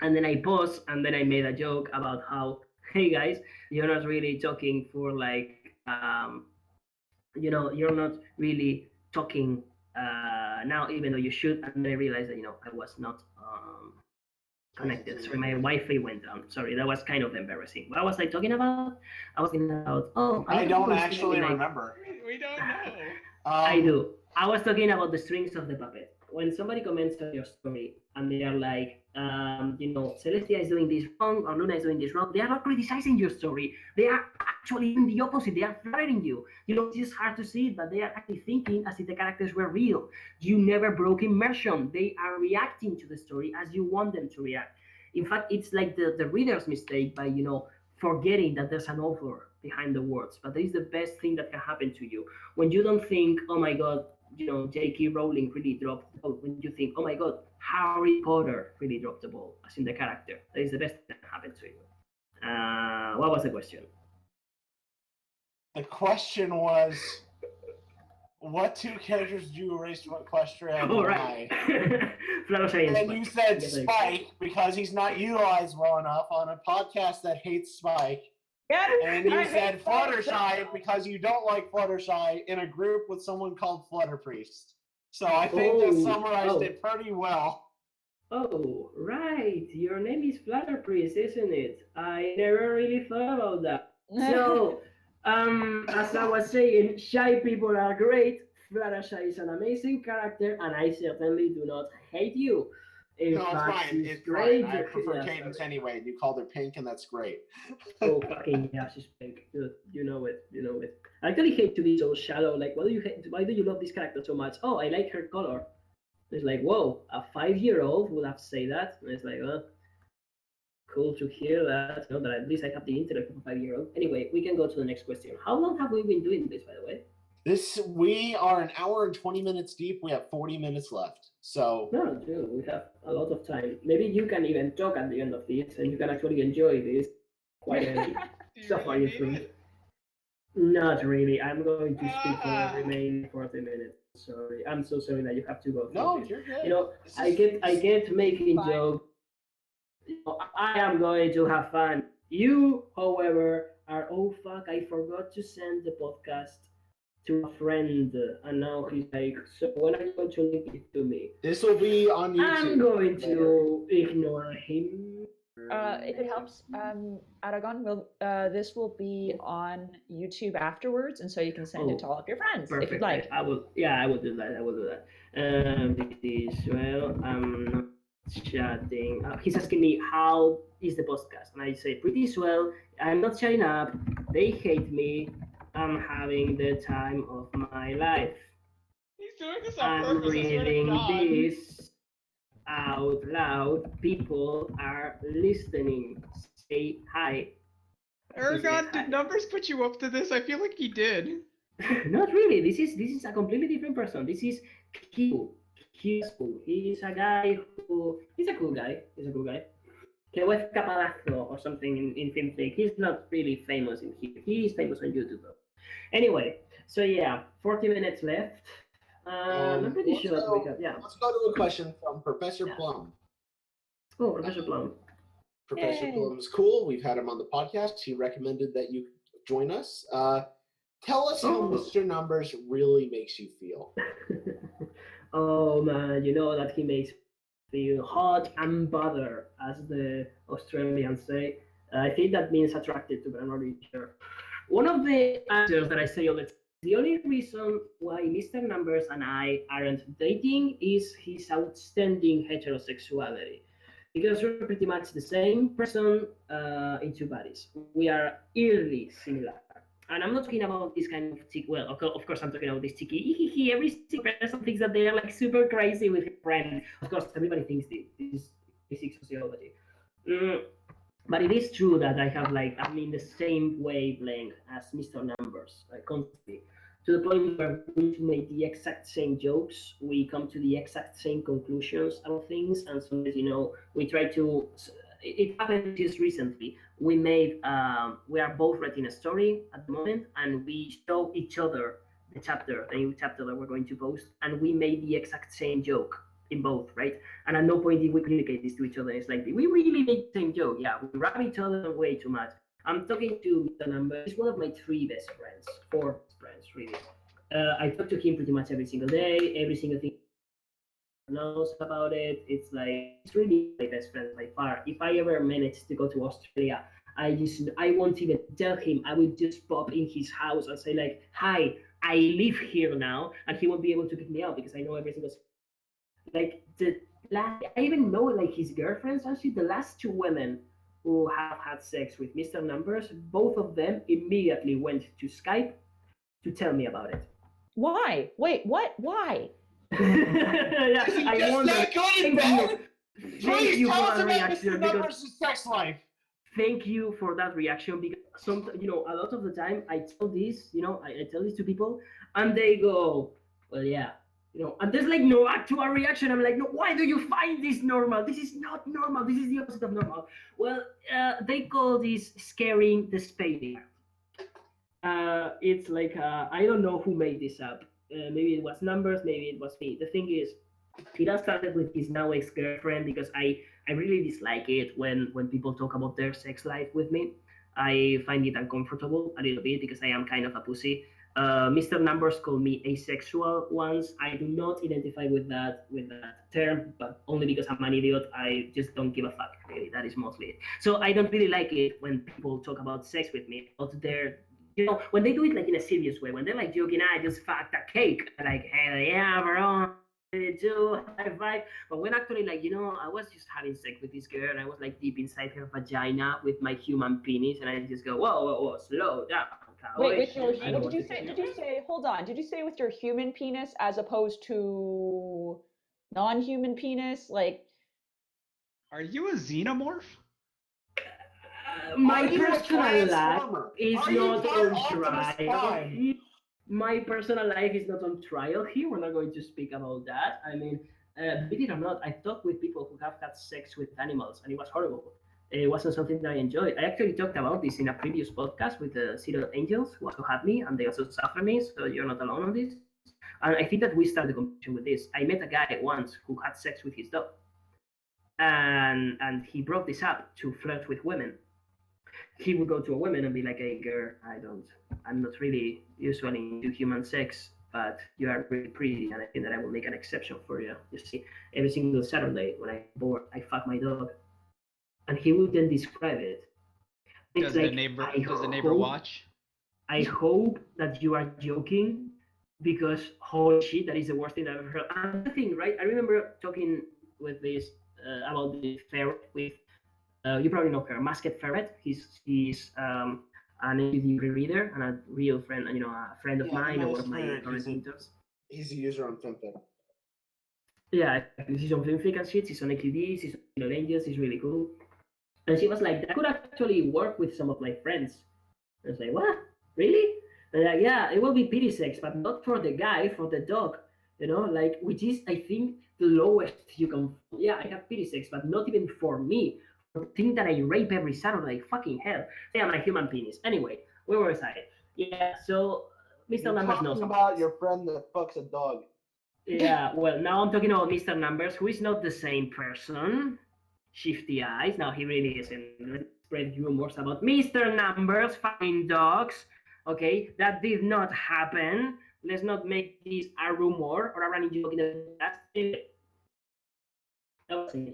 And then I paused, and then I made a joke about how, hey guys, you're not really talking for like, you're not really talking now, even though you should. And then I realized that I was not connected. Sorry, my Wi-Fi went down. Sorry, that was kind of embarrassing. What was I talking about? I was talking about. Oh, I don't actually remember. We don't know. I do. I was talking about the strings of the puppet. When somebody comments on your story and they are like, Celestia is doing this wrong or Luna is doing this wrong, they are not criticizing your story. They are actually doing the opposite. They are flattering you. It's just hard to see it, but they are actually thinking as if the characters were real. You never broke immersion. They are reacting to the story as you want them to react. In fact, it's like the reader's mistake by, forgetting that there's an author behind the words. But that is the best thing that can happen to you. When you don't think, oh my God, J.K. Rowling really dropped the ball. When you think, oh my God, Harry Potter really dropped the ball, as in the character. That is the best thing that can happen to you. What was the question? The question was, what two characters did you erase from Equestria? Oh, right. And you said Spike because he's not utilized well enough on a podcast that hates Spike. Yeah, And you said Fluttershy because you don't like Fluttershy in a group with someone called Flutter Priest. So I think that summarized it pretty well. Oh, right. Your name is Flutter Priest, isn't it? I never really thought about that. So, as I was saying, shy people are great. Fluttershy is an amazing character, and I certainly do not hate you. No, it's fine. It's great. I prefer Cadence anyway. You called her Pink, and that's great. Oh, fucking yeah, she's Pink. You know it. I actually hate to be so shallow. Like, why do you love this character so much? Oh, I like her color. It's like, whoa, a 5-year-old would have to say that. And it's like, cool to hear that. That at least I have the intellect of a 5-year-old. Anyway, we can go to the next question. How long have we been doing this, by the way? We are an hour and 20 minutes deep. We have 40 minutes left. So no, dude, we have a lot of time. Maybe you can even talk at the end of this, and you can actually enjoy this quite a so far. You think? Not really. I'm going to speak for the remaining 40 minutes. Sorry, I'm so sorry that you have to go through no, this. you're good. You know, I get making jokes. You know, I am going to have fun. You, however, are oh fuck, I forgot to send the podcast to a friend, and now he's like, so when are you going to link it to me? This will be on YouTube. I'm going to ignore him. If it helps, Aragon, this will be on YouTube afterwards, and so you can send it to all of your friends if you'd like. I will do that. Well, I'm not chatting. He's asking me how is the podcast, and I say pretty swell. I'm not chatting up. They hate me. I'm having the time of my life. He's doing this on I'm purpose. reading this out loud. People are listening. Say hi. Aragon, did numbers put you up to this? I feel like he did. Not really. This is a completely different person. This is Q. He's cool. He's a guy who he's a cool guy. Que with Capalazo or something in FilmFlick. He's not really famous in here. He is famous on YouTube though. Anyway, so yeah, 40 minutes left. I'm pretty sure that we have. Yeah. Let's go to a question from Professor Plum. Oh, Professor Plum. Professor Plum's cool. We've had him on the podcast. He recommended that you join us. Tell us how Mr. Numbers really makes you feel. Oh man, you know that he makes me feel hot and bothered, as the Australians say. I think that means attracted to, but I'm not really sure. One of the answers that I say all the time, the only reason why Mr. Numbers and I aren't dating is his outstanding heterosexuality. Because we're pretty much the same person in two bodies. We are eerily similar. And I'm not talking about this kind of tick. Well, of course, I'm talking about this ticky. Every single person thinks that they are like super crazy with his friends. Of course, everybody thinks this. This is basic sociology. But it is true that I'm in the same wavelength as Mr. Numbers, constantly. To the point where we make the exact same jokes, we come to the exact same conclusions about things, and sometimes, we try to. It happened just recently. We are both writing a story at the moment, and we show each other the new chapter that we're going to post, and we made the exact same joke in both, right? And at no point did we communicate this to each other. It's like, we really make the same joke. Yeah, we rap each other way too much. I'm talking to Mr. Number. He's one of my four best friends, really. I talk to him pretty much every single day, every single thing he knows about it. It's really my best friend by far. If I ever manage to go to Australia, I won't even tell him. I would just pop in his house and say like, hi, I live here now, and he won't be able to pick me up because I know every single. I even know his girlfriends. Actually, the last two women who have had sex with Mr. Numbers, both of them immediately went to Skype to tell me about it. Why? Wait, what? Why? Yeah, I wonder. Please tell us about Mr. Numbers' sex life. Thank you for that reaction, because a lot of the time I tell this, I tell this to people, and they go, well, yeah. And there's no actual reaction. I'm like, no, why do you find this normal? This is not normal. This is the opposite of normal. Well, they call this scaring the spade. It's I don't know who made this up. Maybe it was Numbers, maybe it was me. The thing is, it all started with his now ex-girlfriend, because I really dislike it when people talk about their sex life with me. I find it uncomfortable a little bit because I am kind of a pussy. Mr. Numbers call me asexual once. I do not identify with that term, but only because I'm an idiot. I just don't give a fuck, really. That is mostly it. So I don't really like it when people talk about sex with me, but they're, when they do it in a serious way, when they're joking, I just fucked a cake. Hell yeah, bro. Do high five. But when actually I was just having sex with this girl, and I was deep inside her vagina with my human penis, and I just go, whoa, slow down. Wait, what did you say? Did you say, hold on, did you say with your human penis as opposed to non-human penis? Are you a xenomorph? My personal life is not on trial. my personal life is not on trial here. We're not going to speak about that. I mean, believe it or not, I talked with people who have had sex with animals, and it was horrible. It wasn't something that I enjoyed. I actually talked about this in a previous podcast with the City of Angels, who also had me, and they also suffer me, so you're not alone on this. And I think that we started the conversation with this. I met a guy once who had sex with his dog, and he brought this up to flirt with women. He would go to a woman and be like, "Hey, girl, I'm not really usually into human sex, but you are really pretty, and I think that I will make an exception for you. You see, every single Saturday when I'm bored, I fuck my dog," and he would then describe it. It's Does the like, neighbor watch? I hope that you are joking, because holy shit, that is the worst thing I've ever heard. Another thing, right? I remember talking with this about the ferret with you probably know her, Masked Ferret. He's an AUD reader and a real friend, a friend of mine, or one of my current mentors. He's a user on FemFed. Yeah, he's on FilmFlick and shit. He's on AQDs. He's on Angels. He's really cool. And she was like, "That could actually work with some of my friends." I was like, "What? Really?" And like, "Yeah, it will be pity sex, but not for the guy, for the dog. Like, which is, I think, the lowest you can. Yeah, I have pity sex, but not even for me. Think that I rape every Saturday. Fucking hell. I am a human penis." Anyway, where was I? Yeah, so Mr. Numbers knows about your friend that fucks a dog. Yeah, well, now I'm talking about Mr. Numbers, who is not the same person. Shifty eyes. Now he really isn't. Let's spread rumors about Mr. Numbers fucking dogs. Okay, that did not happen. Let's not make this a rumor or a running joke in the past.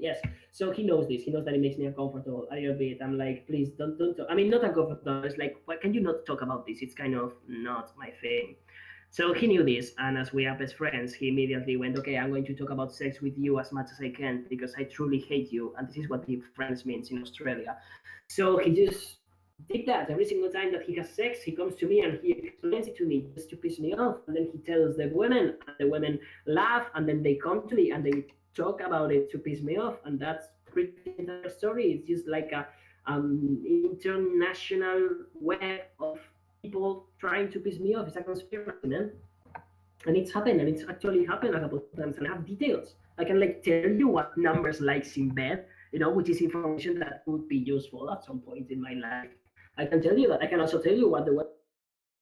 Yes. So he knows this. He knows that it makes me uncomfortable a little bit. I'm like, please don't talk. I mean, not uncomfortable. It's like, why can you not talk about this? It's kind of not my thing. So he knew this, and as we are best friends, he immediately went, "Okay, I'm going to talk about sex with you as much as I can because I truly hate you, and this is what being friends means in Australia." So he just did that every single time that he has sex. He comes to me and he explains it to me just to piss me off, and then he tells the women, and the women laugh, and then they come to me and they talk about it to piss me off, and that's pretty the story. It's just like a international web of people trying to piss me off. It's a conspiracy, man. And it's happened, and it's actually happened a couple of times, and I have details. I can like tell you what numbers likes in bed, which is information that would be useful at some point in my life. I can tell you that. I can also tell you what the web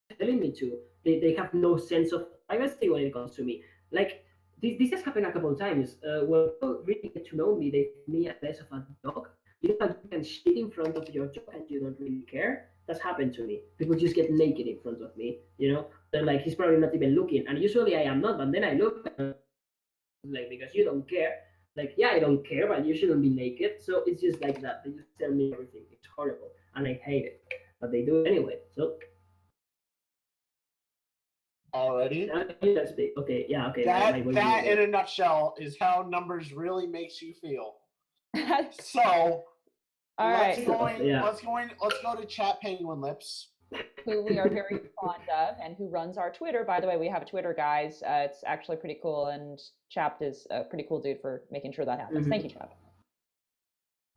is telling me to. They have no sense of privacy when it comes to me. Like, this has happened a couple of times. When people really get to know me, they see me as less of a dog. Like you can shit in front of your dog and you don't really care. That's happened to me. People just get naked in front of me, They're like, he's probably not even looking. And usually I am not, but then I look, like, because you don't care. Like, yeah, I don't care, but you shouldn't be naked. So it's just like that. They just tell me everything. It's horrible. And I hate it. But they do it anyway. So already. That's big. Okay, yeah, okay. That in a nutshell is how numbers really makes you feel. So let's go to Chat Penguin Lips, who we are very fond of and who runs our Twitter. By the way, we have a Twitter, guys. It's actually pretty cool, and Chapped is a pretty cool dude for making sure that happens. Thank you, Chapped.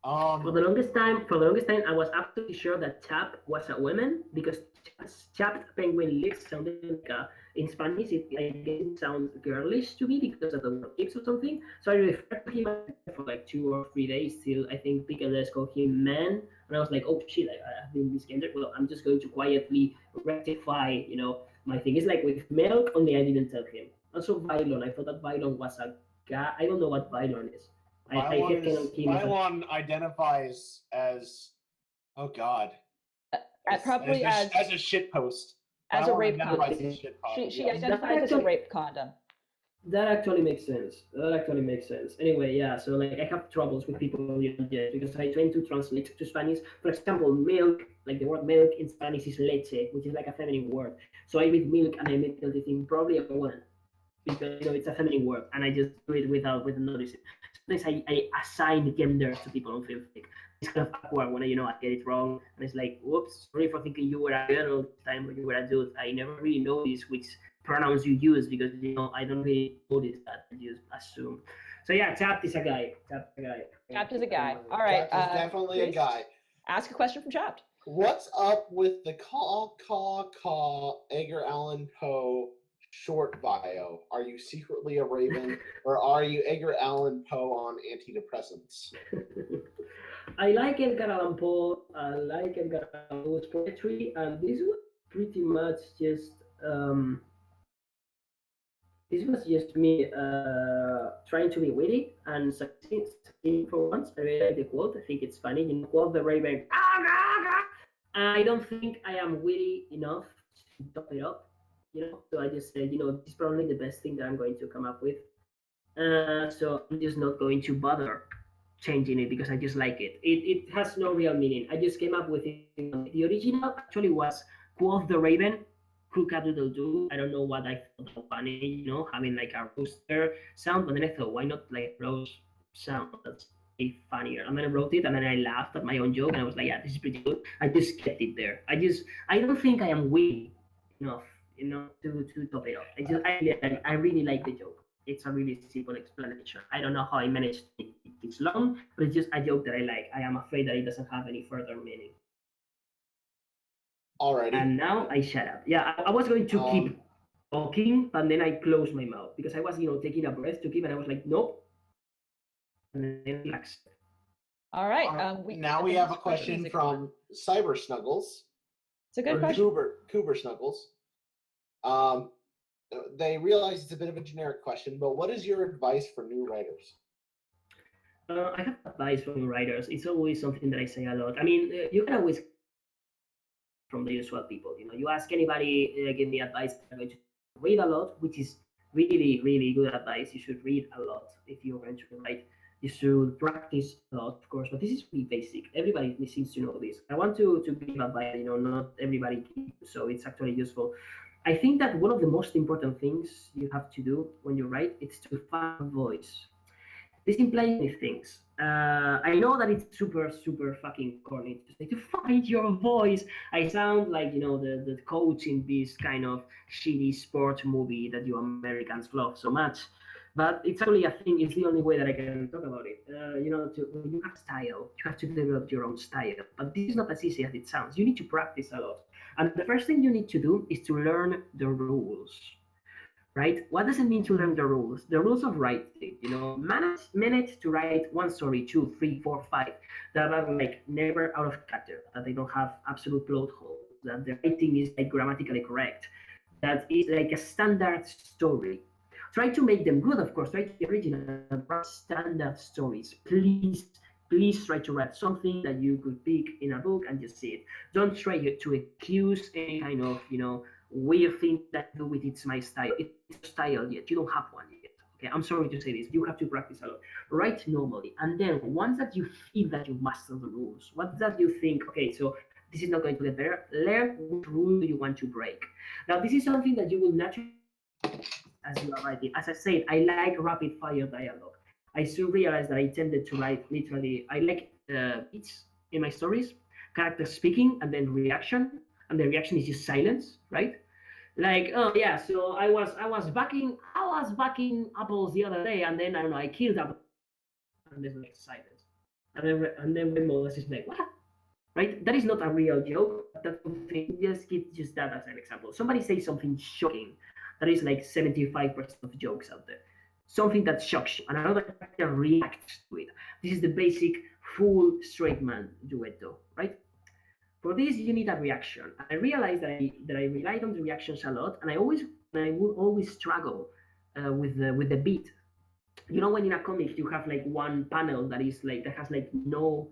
For the longest time, I was absolutely sure that Chap was a woman because Chapped Penguin Lips sounded like in Spanish. It sounds girlish to me because of the word lips or something. So I referred to him for like 2 or 3 days till I think Pickles called him man, and I was like, oh shit, I've been misgendered. Well, I'm just going to quietly rectify, my thing. It's like with Milk, only I didn't tell him. Also Vylon, I thought that Vylon was a guy. I don't know what Vylon is. Vylon identifies as, oh god, probably as a shit post. As a rape condom. She identifies as a rape condom. That actually makes sense. Anyway, yeah. So like, I have troubles with people because I tend to translate to Spanish. For example, milk, like the word milk in Spanish is leche, which is like a feminine word. So I read milk and I immediately think probably a woman because it's a feminine word, and I just do it without noticing. Sometimes I assign genders to people on FilmFlick. It's kind of awkward when I get it wrong, and it's like, whoops, sorry for thinking you were a girl all the time when you were a dude. I never really noticed which pronouns you use because I don't really notice that. I just assume. So yeah, Chapped is a guy. Chapped is a guy. All right. Chapped is definitely a guy. Ask a question from Chapped. What's up with the Edgar Allan Poe short bio? Are you secretly a Raven, or are you Edgar Allan Poe on antidepressants? I like Edgar Allan Poe. I like Edgar Allan Poe's poetry, and this was pretty much just this was just me trying to be witty and succeeding for once. I really like the quote. I think it's funny. You know, quote the Raven. I don't think I am witty enough to top it up. You know, so I just said, you know, this is probably the best thing that I'm going to come up with. So I'm just not going to bother changing it because I just like it. It has no real meaning. I just came up with it. The original actually was Quoth the Raven, Cook-a-doodle-doo. I don't know what I thought of funny, you know, having like a rooster sound, but then I thought, why not like rose sound? That's funnier. And then I wrote it and then I laughed at my own joke and I was like, yeah, this is pretty good. I just kept it there. I don't think I am witty enough, you know, to top it up. I really like the joke. It's a really simple explanation. I don't know how I managed to make it this long, but it's just a joke that I like. I am afraid that it doesn't have any further meaning. Alrighty. And now I shut up. Yeah, I was going to keep talking, but then I closed my mouth because I was, you know, taking a breath to keep, and I was like, nope. And then relaxed. All right. Now we have a question from Cyber Snuggles. It's a good question. Coober Snuggles. They realize it's a bit of a generic question, but what is your advice for new writers? I have advice for new writers. It's always something that I say a lot. I mean, you can always from the usual people. You know, you ask anybody, give me advice. I'm going to read a lot, which is really, really good advice. You should read a lot if you're going to write. You should practice a lot, of course, but this is really basic. Everybody seems to know this. I want to give advice. You know, not everybody keeps, so it's actually useful. I think that one of the most important things you have to do when you write is to find a voice. This implies many things. I know that it's super, super fucking corny to say to find your voice. I sound like, you know, the coach in this kind of shitty sport movie that you Americans love so much. But it's actually a thing. It's the only way that I can talk about it. You know, when you have style, you have to develop your own style. But this is not as easy as it sounds. You need to practice a lot. And the first thing you need to do is to learn the rules. Right? What does it mean to learn the rules? The rules of writing, you know, manage to write one story, 2, 3, 4, 5, that are like never out of character, that they don't have absolute plot holes, that the writing is like grammatically correct, that is like a standard story. Try to make them good, of course, try to be original, write standard stories. Please try to write something that you could pick in a book and just see it. Don't try to accuse any kind of, you know, weird thing that do with it's my style. It's style yet. You don't have one yet. Okay, I'm sorry to say this. You have to practice a lot. Write normally, and then once that you feel that you master the rules, what that you think? Okay, so this is not going to get better. Learn which rule do you want to break. Now, this is something that you will naturally as you are writing. As I said, I like rapid fire dialogue. I soon realized that I tended to write literally. I like beats in my stories, characters speaking, and then reaction, and the reaction is just silence, right? Like, oh yeah, so I was backing apples the other day, and then I don't know, I killed apples, and there's like silence, and then when Moses is like, what? Right? That is not a real joke. That's something. Just give just that as an example. Somebody says something shocking. That is like 75% of jokes out there. Something that shocks you, and another character reacts to it. This is the basic full straight man duetto, right? For this, you need a reaction. I realized that I relied on the reactions a lot, and I would always struggle with the beat. You know, when in a comic you have like one panel that has like no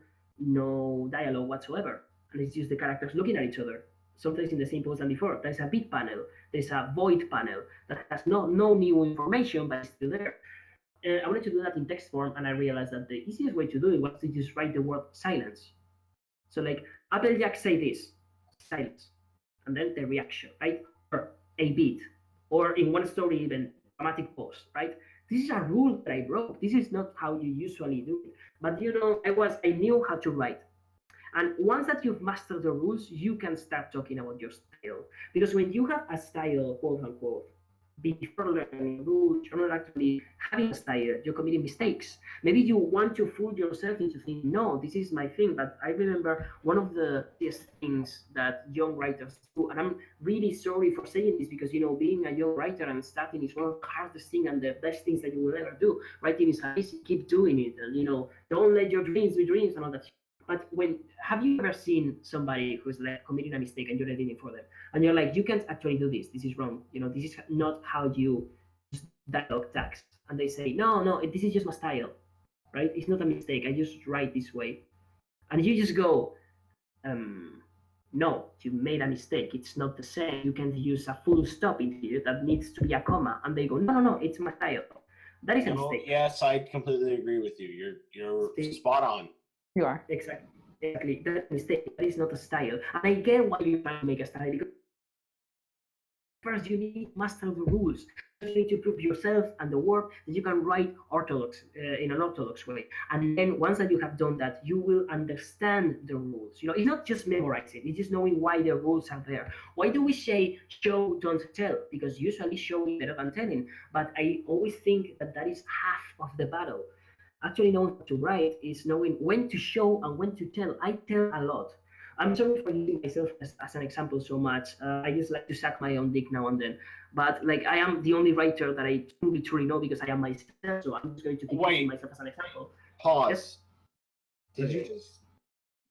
dialogue whatsoever, and it's just the characters looking at each other. Sometimes in the same pose than before. There's a beat panel. There's a void panel that has no new information, but it's still there. I wanted to do that in text form, and I realized that the easiest way to do it was to just write the word silence. So like Applejack say this, silence, and then the reaction, right? Or a beat, or in one story even dramatic pause, right? This is a rule that I broke. This is not how you usually do it. But you know, I knew how to write. And once that you've mastered the rules, you can start talking about your style. Because when you have a style, quote unquote, before learning rules, you're not actually having a style, you're committing mistakes. Maybe you want to fool yourself into thinking, no, this is my thing. But I remember one of the biggest things that young writers do, and I'm really sorry for saying this because, being a young writer and starting is one of the hardest things and the best things that you will ever do. Writing is amazing, keep doing it. Don't let your dreams be dreams and all that. But have you ever seen somebody who's like committing a mistake and you're editing for them? And you're like, you can't actually do this. This is wrong. This is not how you use dialogue tags. And they say, no, this is just my style, right? It's not a mistake. I just write this way. And you just go, no, you made a mistake. It's not the same. You can use a full stop in here that needs to be a comma. And they go, no, it's my style. That is a mistake. Yes, I completely agree with you. You're spot on. You are. Exactly. That's a mistake. That is not a style. And I get why you're trying to make a style, because first you need to master the rules. You need to prove yourself and the work that you can write in an orthodox way. And then once that you have done that, you will understand the rules. It's not just memorizing, it's just knowing why the rules are there. Why do we say show, don't tell? Because usually showing better than telling. But I always think that is half of the battle. Actually knowing how to write is knowing when to show and when to tell. I tell a lot. I'm sorry for using myself as an example so much. I just like to suck my own dick now and then. But I am the only writer that I truly know because I am myself. So I'm just going to keep using myself as an example. Pause. Yes? Did you just?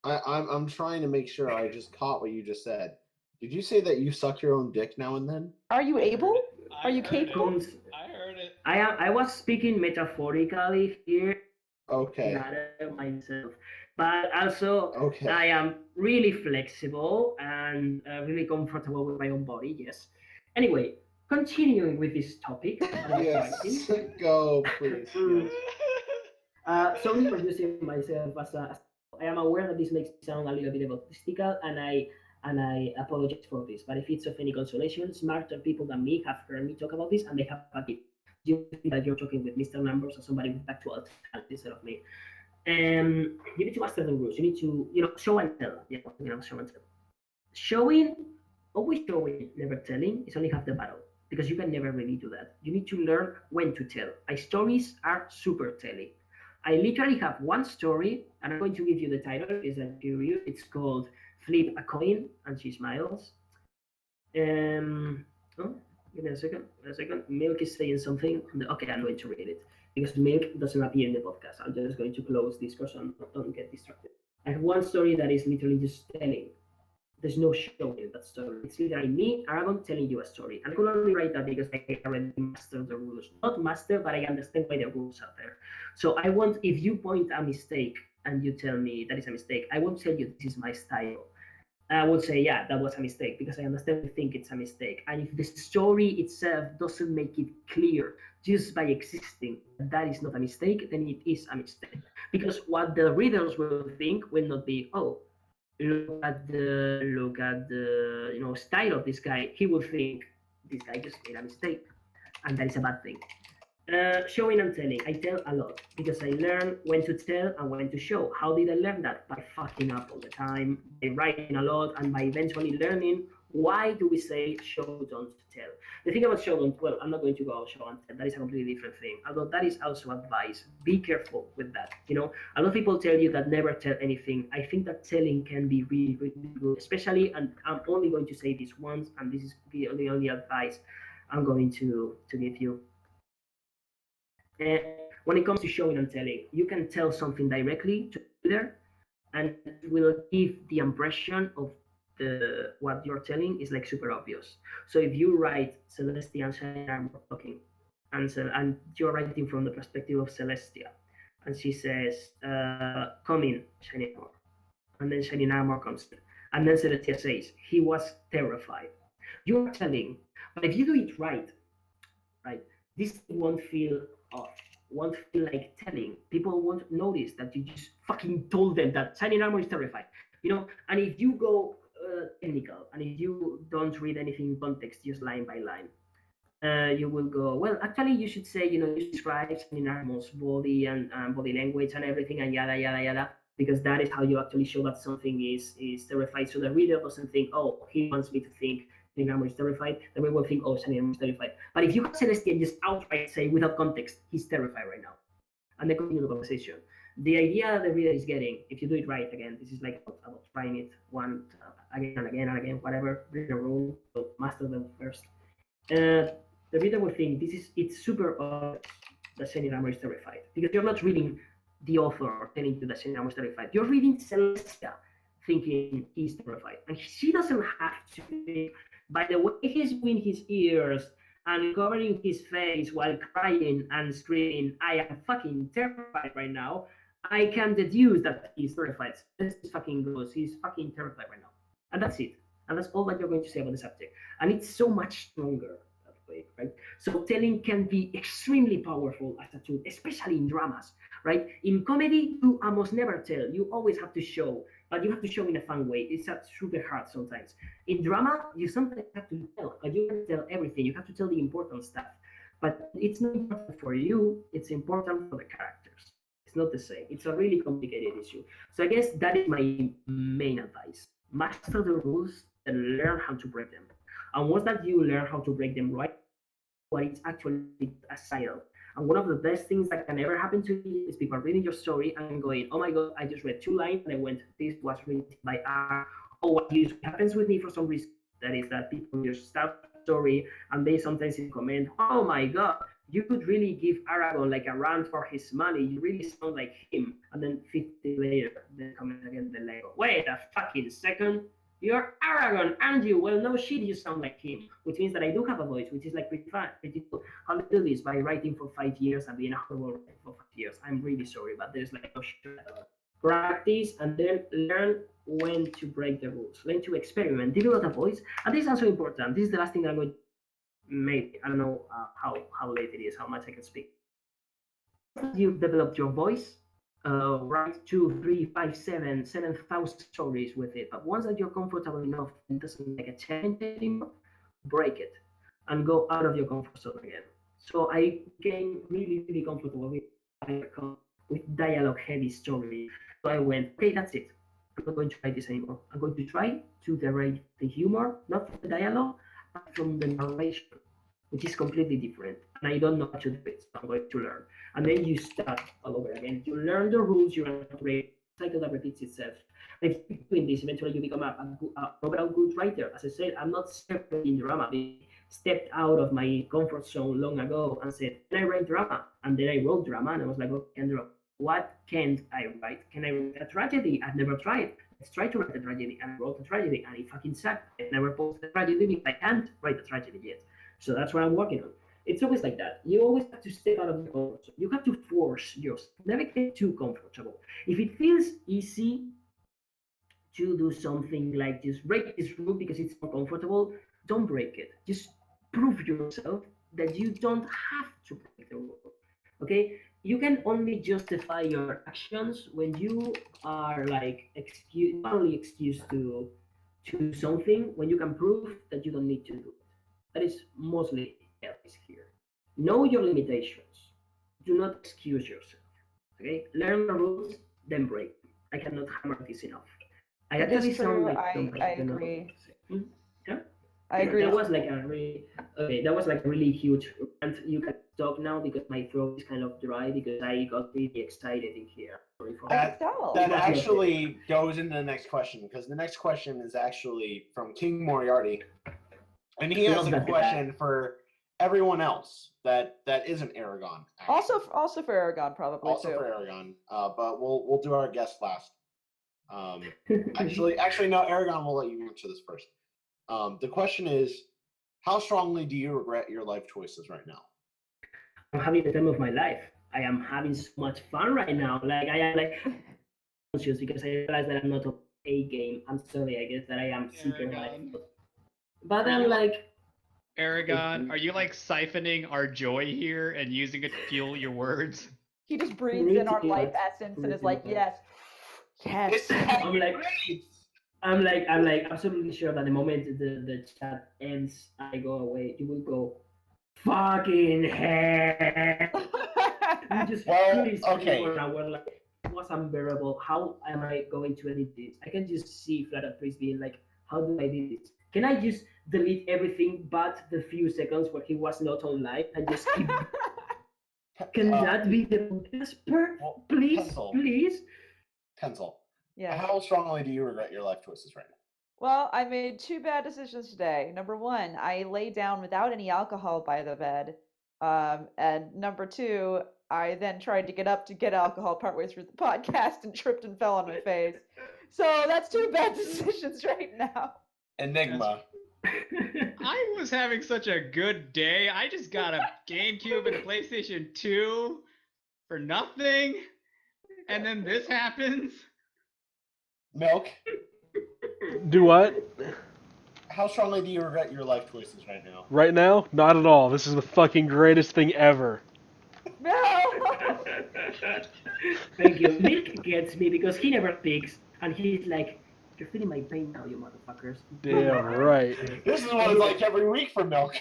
I'm trying to make sure I just caught what you just said. Did you say that you suck your own dick now and then? Are you able? Are you capable? I heard it. I was speaking metaphorically here. Okay. Not myself, but also Okay. I am really flexible and really comfortable with my own body. Yes. Anyway, continuing with this topic. Yes. Go, please. Yes. So introducing myself I am aware that this makes me sound a little bit egotistical, and I apologize for this. But if it's of any consolation, smarter people than me have heard me talk about this, and they have backed it. You think that you're talking with Mr. Numbers or somebody with actual talent instead of me. You need to master the rules. You need to, show and tell. Yeah, show and tell. Always showing, never telling is only half the battle, because you can never really do that. You need to learn when to tell. My stories are super telling. I literally have one story, and I'm going to give you the title. Is that curious? It's called "Flip a Coin," and she smiles. Give me a second. Milk is saying something. Okay, I'm going to read it because Milk doesn't appear in the podcast. I'm just going to close this because don't get distracted. I have one story that is literally just telling. There's no showing that story. It's literally me, Aragón, telling you a story. And I could only write that because I already mastered the rules. Not master, but I understand why the rules are there. So I want, if you point a mistake and you tell me that is a mistake, I won't tell you this is my style. I would say, yeah, that was a mistake, because I understand you think it's a mistake. And if the story itself doesn't make it clear just by existing that is not a mistake, then it is a mistake. Because what the readers will think will not be, oh, look at the style of this guy. He will think this guy just made a mistake, and that is a bad thing. Showing and telling. I tell a lot because I learn when to tell and when to show. How did I learn that? By fucking up all the time, by writing a lot, and by eventually learning why do we say show, don't tell. The thing about show, don't, well, I'm not going to go show and tell. That is a completely different thing. Although that is also advice. Be careful with that. A lot of people tell you that never tell anything. I think that telling can be really, really good, especially, and I'm only going to say this once, and this is the only advice I'm going to give you. When it comes to showing and telling, you can tell something directly to the reader, and it will give the impression of what you're telling is like super obvious. So if you write Celestia and Shining Armor talking, and you're writing from the perspective of Celestia, and she says, "Come in, Shining Armor," and then Shining Armor comes in, and then Celestia says, "He was terrified." You're telling, but if you do it right, this won't feel off, won't feel like telling. People won't notice that you just fucking told them that Shining Armor is terrified, And if you go technical, and if you don't read anything in context, just line by line, you will go, well, actually, you should say, you describe Shining Armor's body and body language and everything, and yada yada yada, because that is how you actually show that something is terrified. So the reader doesn't think, oh, he wants me to think, Grammar is terrified, then we will think, oh, Grammar is terrified. But if you have Celestian just outright say without context, he's terrified right now, and then continue the conversation. The idea the reader is getting, if you do it right, again, this is like about trying it again and again and again, whatever, read the rule, so master them first. The reader will think it's super obvious that Grammar is terrified, because you're not reading the author telling you that Grammar is terrified. You're reading Celestia thinking he's terrified. And she doesn't have to think, by the way he's moving his ears and covering his face while crying and screaming, I am fucking terrified right now, I can deduce that he's terrified. This fucking goes, he's fucking terrified right now. And that's it. And that's all that you're going to say about the subject. And it's so much stronger that way, right? So telling can be extremely powerful as a tool, especially in dramas, right? In comedy, you almost never tell. You always have to show, but you have to show in a fun way. It's super hard sometimes. In drama, you sometimes have to tell, but you can't tell everything. You have to tell the important stuff. But it's not important for you, it's important for the characters. It's not the same. It's a really complicated issue. So I guess that is my main advice. Master the rules and learn how to break them. And once that you learn how to break them right, what it's actually a cycle. And one of the best things that can ever happen to you is people reading your story and going, oh my God, I just read 2 lines and I went, this was written by R. Or what usually happens with me for some reason, that is that people just start a story and they sometimes comment, oh my God, you could really give Aragón like a run for his money. You really sound like him. And then 50 later, they comment again, then they go, wait a fucking second. You're Aragón, aren't you? Well, no shit, you sound like him. Which means that I do have a voice, which is like pretty fun, pretty cool. How do I do this? By writing for 5 years and being a horrible writer for 5 years. I'm really sorry, but there's like no shit at all. Practice and then learn when to break the rules. Learn to experiment. Develop a voice. And this is also important. This is the last thing that I'm going to make. I don't know how late it is, how much I can speak. You've developed your voice. Write 2, 3, 5, 7,000 stories with it. But once that you're comfortable enough, it doesn't make a challenge anymore, break it and go out of your comfort zone again. So I became really, really comfortable with dialogue-heavy stories. So I went, okay, that's it. I'm not going to write this anymore. I'm going to try to direct the humor, not from the dialogue, but from the narration, which is completely different. And I don't know how to do it, so I'm going to learn. And then you start all over again. You learn the rules, you learn how to read, cycle that repeats itself. And if you keep doing this, eventually you become a overall good writer. As I said, I'm not in drama. I stepped out of my comfort zone long ago and said, can I write drama? And then I wrote drama, and I was like, okay, what can't I write? Can I write a tragedy? I've never tried. Let's try to write a tragedy. And I wrote a tragedy, and it fucking sucked. I never posted a tragedy because I can't write a tragedy yet. So that's what I'm working on. It's always like that. You always have to step out of the comfort zone. You have to force yourself. Never get too comfortable. If it feels easy to do something like just break this rule because it's more comfortable, don't break it. Just prove yourself that you don't have to break the rule. Okay? You can only justify your actions when you are like only excused to do something, when you can prove that you don't need to do it. That is mostly is here. Know your limitations. Do not excuse yourself. Okay? Learn the rules, then break. I cannot hammer this enough. I actually sound like I agree. Yeah? I agree. That was like a really huge rant. You can talk now because my throat is kind of dry because I got really excited in here. Sorry for that actually goes into the next question, because the next question is actually from King Moriarty. And he has a question for everyone else that isn't Aragón. Actually. Also for Aragón, probably also too. for Aragón, but we'll do our guest last. Actually, no, Aragón, we'll let you answer this first. The question is, how strongly do you regret your life choices right now? I'm having the time of my life. I am having so much fun right now. Like I am like conscious because I realize that I'm not on a game. I'm sorry, I guess that I am super life. But I'm like, Aragón, are you like siphoning our joy here and using it to fuel your words? He just breathes in our life essence and is like, yes. I'm like absolutely sure that the moment the chat ends, I go away. You will go, fucking hell. You just okay. For an hour, like, it was unbearable. How am I going to edit this? I can just see Flat Priest being like, how do I do this? Can I just delete everything but the few seconds where he was not online and just keep? Can that be the podcast? Please, Pencil. please. Pencil. Yeah. How strongly do you regret your life choices right now? Well, I made 2 bad decisions today. Number 1, I lay down without any alcohol by the bed. And number 2, I then tried to get up to get alcohol partway through the podcast and tripped and fell on my face. So that's 2 bad decisions right now. Enigma. I was having such a good day. I just got a GameCube and a PlayStation 2 for nothing. And then this happens. Milk. Do what? How strongly do you regret your life choices right now? Right now? Not at all. This is the fucking greatest thing ever. No! Thank you. Milk gets me because he never speaks, and he's like, "You're feeling my pain now, you motherfuckers." Damn right. This is what it's like every week for Milk.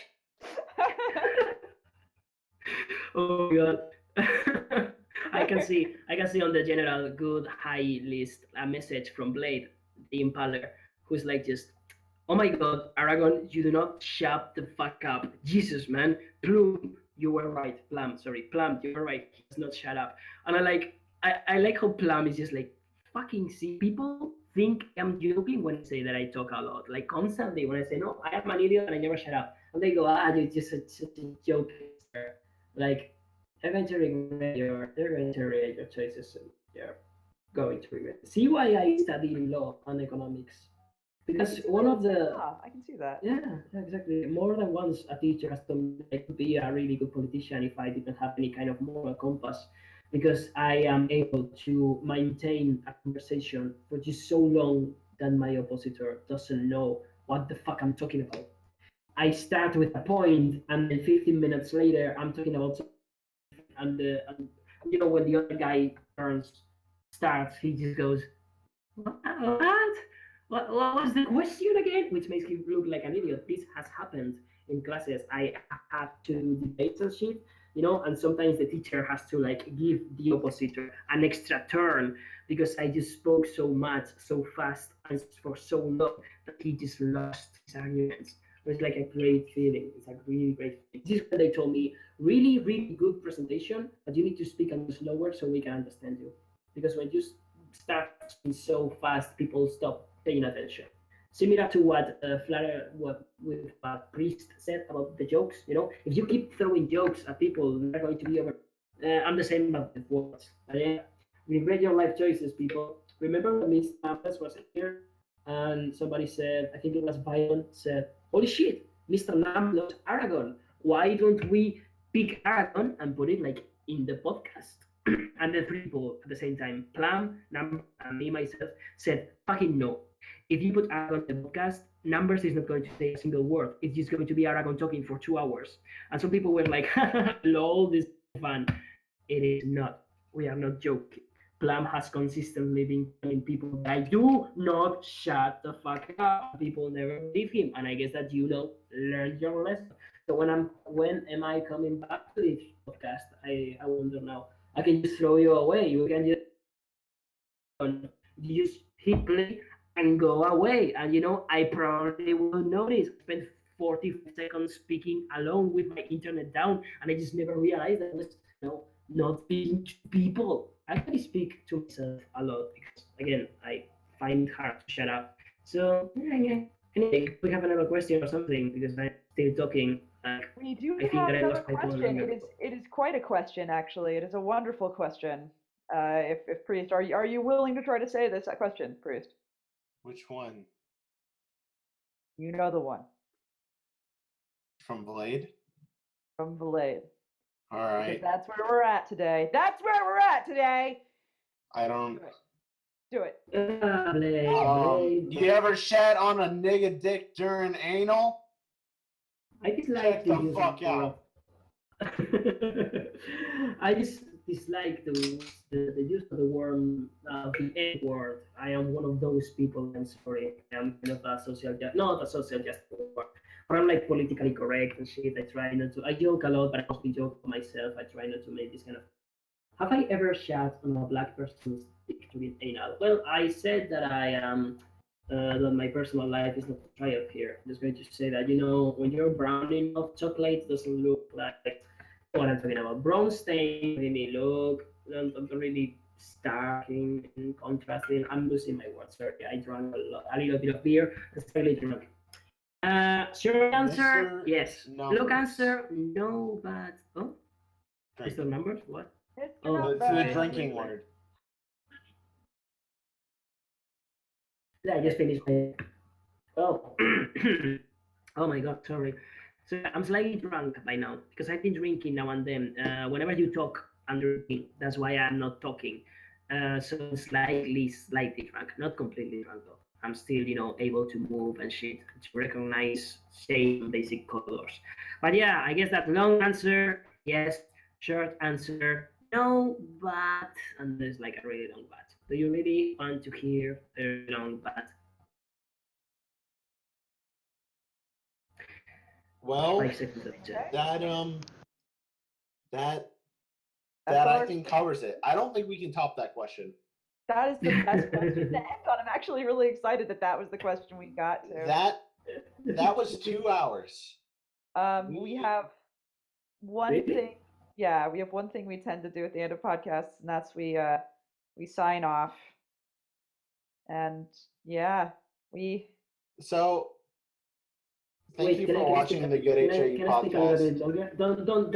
Oh god. I can see on the general good high list a message from Blade, the Impaler, who's like just, "Oh my god, Aragón, you do not shut the fuck up. Jesus, man. Plum, you were right. Plum, you were right. He does not shut up." And I like how Plum is just like, fucking see, people think I'm joking when I say that I talk a lot. Like constantly when I say, no, I am an idiot and I never shut up. And they go, you're just such a joke. Like, they're going to regret your choices, and they're going to regret. See why I studied law and economics? Because one of the I can see that. yeah, exactly. More than once, a teacher has told me I could be a really good politician if I didn't have any kind of moral compass, because I am able to maintain a conversation for just so long that my oppositor doesn't know what the fuck I'm talking about. I start with a point, and then 15 minutes later, I'm talking about something, and when the other guy starts, he just goes, "What? What was the question again?" Which makes you look like an idiot. This has happened in classes. I had to do debates and shit, and sometimes the teacher has to like give the oppositor an extra turn because I just spoke so much, so fast, and for so long that he just lost his arguments. It's like a great feeling. It's a really great feeling. This is when they told me, really, really good presentation, but you need to speak a little slower so we can understand you. Because when you start so fast, people stop paying attention. Similar to what Priest said about the jokes. If you keep throwing jokes at people, they're going to be over. I'm the same about the words. Yeah, regret your life choices, people. Remember when Miss Tapas was here, and somebody said, I think it was Byron, said, "Holy shit, Mr. Lam loves Aragón. Why don't we pick Aragón and put it like in the podcast?" And the three people at the same time, Plum, Number, and me myself, said, "Fucking no. If you put Aragón in the podcast, Numbers is not going to say a single word. It's just going to be Aragón talking for 2 hours." And some people were like, "Lol, this is fun." It is not. We are not joking. Plum has consistently been telling people that I do not shut the fuck up. People never believe him, and I guess that learn your lesson. So when am I coming back to this podcast? I wonder now. I can just throw you away. You can just hit play and go away. And I probably will notice. I spent 45 seconds speaking alone with my internet down, and I just never realized that I was not speaking to people. I actually speak to myself a lot because again I find it hard to shut up. So anyway, we have another question or something because I'm still talking. We do I think have that I another lost my question. point. It is quite a question, actually. It is a wonderful question. If Priest, are you willing to try to say this question, Priest? Which one? You know the one. From Blade? From Blade. All right. Because that's where we're at today. That's where we're at today. I don't. Do it. Blade. You ever shat on a nigga dick during anal? I dislike Check the fuck out. I just dislike the use of the word, the N word. I am one of those people. I'm sorry. I am kind of a not a social justice word, but I'm like politically correct and shit. I try not to. I joke a lot, but I mostly joke for myself. I try not to make this kind of. Have I ever shat on a black person's dick during anal? Well, I said that I am that my personal life is not a triumph here. I'm just going to say that, when you're brown enough, chocolate doesn't look like what I'm talking about. Brown stain really look don't really stark in contrasting. I'm losing my words. Sorry, I drank a little bit of beer. Slightly drunk. Short answer, Mr. yes. Numbers. Look answer, no, but Drink. Mr. Numbers, what? Oh, It's the drinking word. Yeah, I just finished my. Oh, oh my God, sorry. So I'm slightly drunk by now because I've been drinking now and then. Whenever you talk, I'm drinking. That's why I'm not talking. So I'm slightly drunk, not completely drunk though. I'm still, able to move and shit to recognize shape and basic colors. But yeah, I guess that long answer, yes. Short answer, no, but and there's like a really long but. Do you really want to hear a long but? Well, 5 seconds of chat. that That's I our- think covers it. I don't think we can top that question. That is the best question to end on. I'm actually really excited that was the question we got to. That was 2 hours. We have one Really? thing. Yeah, we have one thing we tend to do at the end of podcasts, and that's we sign off. And yeah, So, thank Wait, you can for I watching speak, the Good can I, HAE can I speak a little podcast. bit longer? Don't.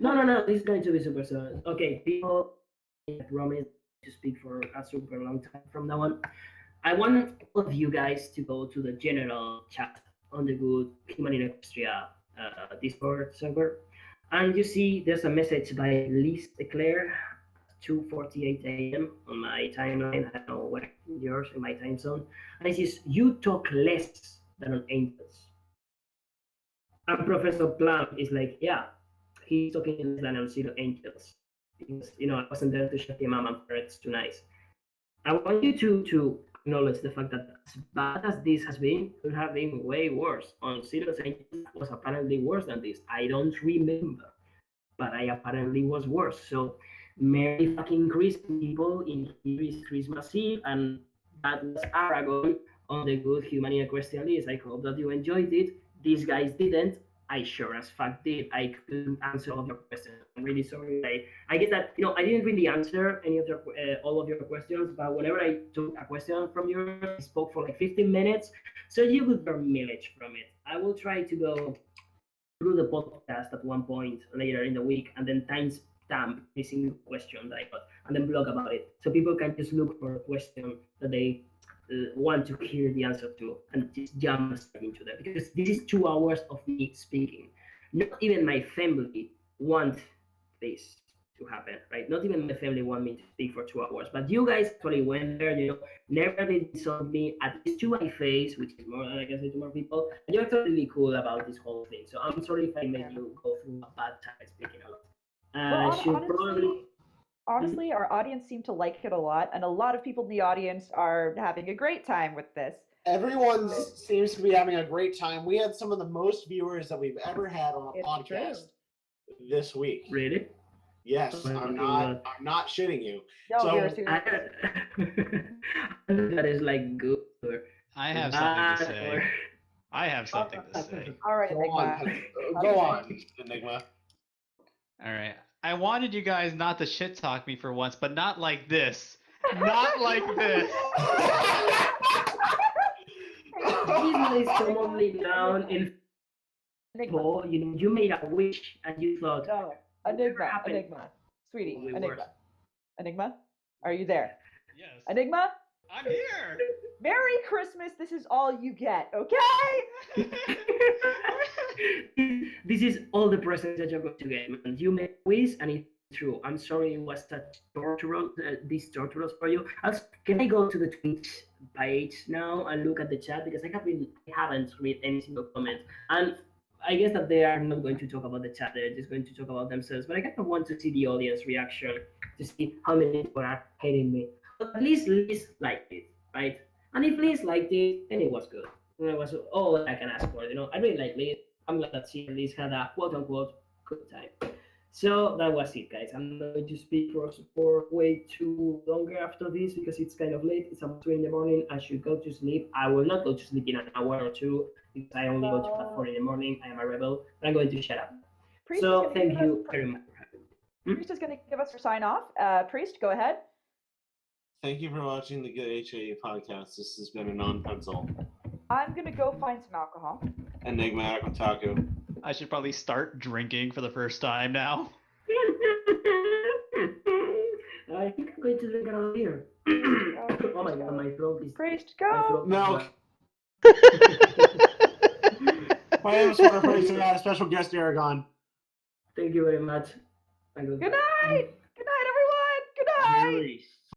No! No. This is going to be super soon. Okay, people, I promise to speak for a super long time from now on. I want all of you guys to go to the general chat on the Good Human in Equestria Discord server, and you see there's a message by Liz Eclair, 2:48 a.m. on my timeline. I don't know what yours in my time zone, and it says you talk less than on angels. And Professor Plum is like, yeah, he's talking less than on Zero Angels because I wasn't there to shut him up and it's too nice. I want you to acknowledge the fact that as bad as this has been, could have been way worse. On Zero Angels was apparently worse than this. I don't remember, but I apparently was worse. So Merry fucking Christmas, people! In here is Christmas Eve, and that was Aragon on the Good Human in Equestria list. I hope that you enjoyed it. These guys didn't. I sure as fuck did. I couldn't answer all of your questions. I'm really sorry. I guess that I didn't really answer any of your all of your questions, but whenever I took a question from yours, I spoke for like 15 minutes, so you would learn mileage from it. I will try to go through the podcast at one point later in the week and then timestamp every single question that I got and then blog about it. So people can just look for a question that they want to hear the answer to and just jump straight into that. Because this is 2 hours of me speaking. Not even my family want this to happen, right? Not even my family want me to speak for 2 hours. But you guys actually went there, never did insult me, at least to my face, which is more than I can say to more people. And you're actually really cool about this whole thing. So I'm sorry if I made you go through a bad time speaking a lot. Well, I should probably. honestly, our audience seemed to like it a lot, and a lot of people in the audience are having a great time with this. Everyone seems to be having a great time. We had some of the most viewers that we've ever had on a It's podcast true. this week. Really? Yes, Oh my I'm God. not shitting you. No, So- we're serious. That is like good. I have something to say. I have something to say. All right, Go Enigma. on, go on, Enigma. All right. I wanted you guys not to shit talk me for once, but not like this. Not like this. This is commonly known in Enigma. people. You made a wish and you thought, No, Whatever Enigma. happened? Enigma. Sweetie, Only Enigma. worse. Enigma, are you there? Yes. Enigma, I'm here. Merry Christmas. This is all you get, okay? This is all the presents that you're going to get, man. You made a wish and it's true. I'm sorry it was such torturous for you. Can I go to the Twitch page now and look at the chat because I haven't read any single comment, and I guess that they are not going to talk about the chat. They're just going to talk about themselves. But I kind of want to see the audience reaction to see how many people are hating me. But at least Liz liked it, right? And if Liz liked it, then it was good. And it was all I can ask for. I really like Liz. I'm glad that she at least had a quote unquote good time. So that was it, guys. I'm not going to speak for way too longer after this because it's kind of late. It's almost 3 in the morning. I should go to sleep. I will not go to sleep in an hour or two because I only go to bed at 4 in the morning. I am a rebel. But I'm going to shut up. Priest so thank you very much. Priest is going to give us her sign off. Priest, go ahead. Thank you for watching the Good HA podcast. This has been a non-pencil. I'm going to go find some alcohol. Enigmatic Otaku. I should probably start drinking for the first time now. I think I'm going to drink another beer. Oh my god, my throat is... Priest, go! Milk! My name is Summer Priest, and I had a special guest, Aragón. Thank you very much. Good night!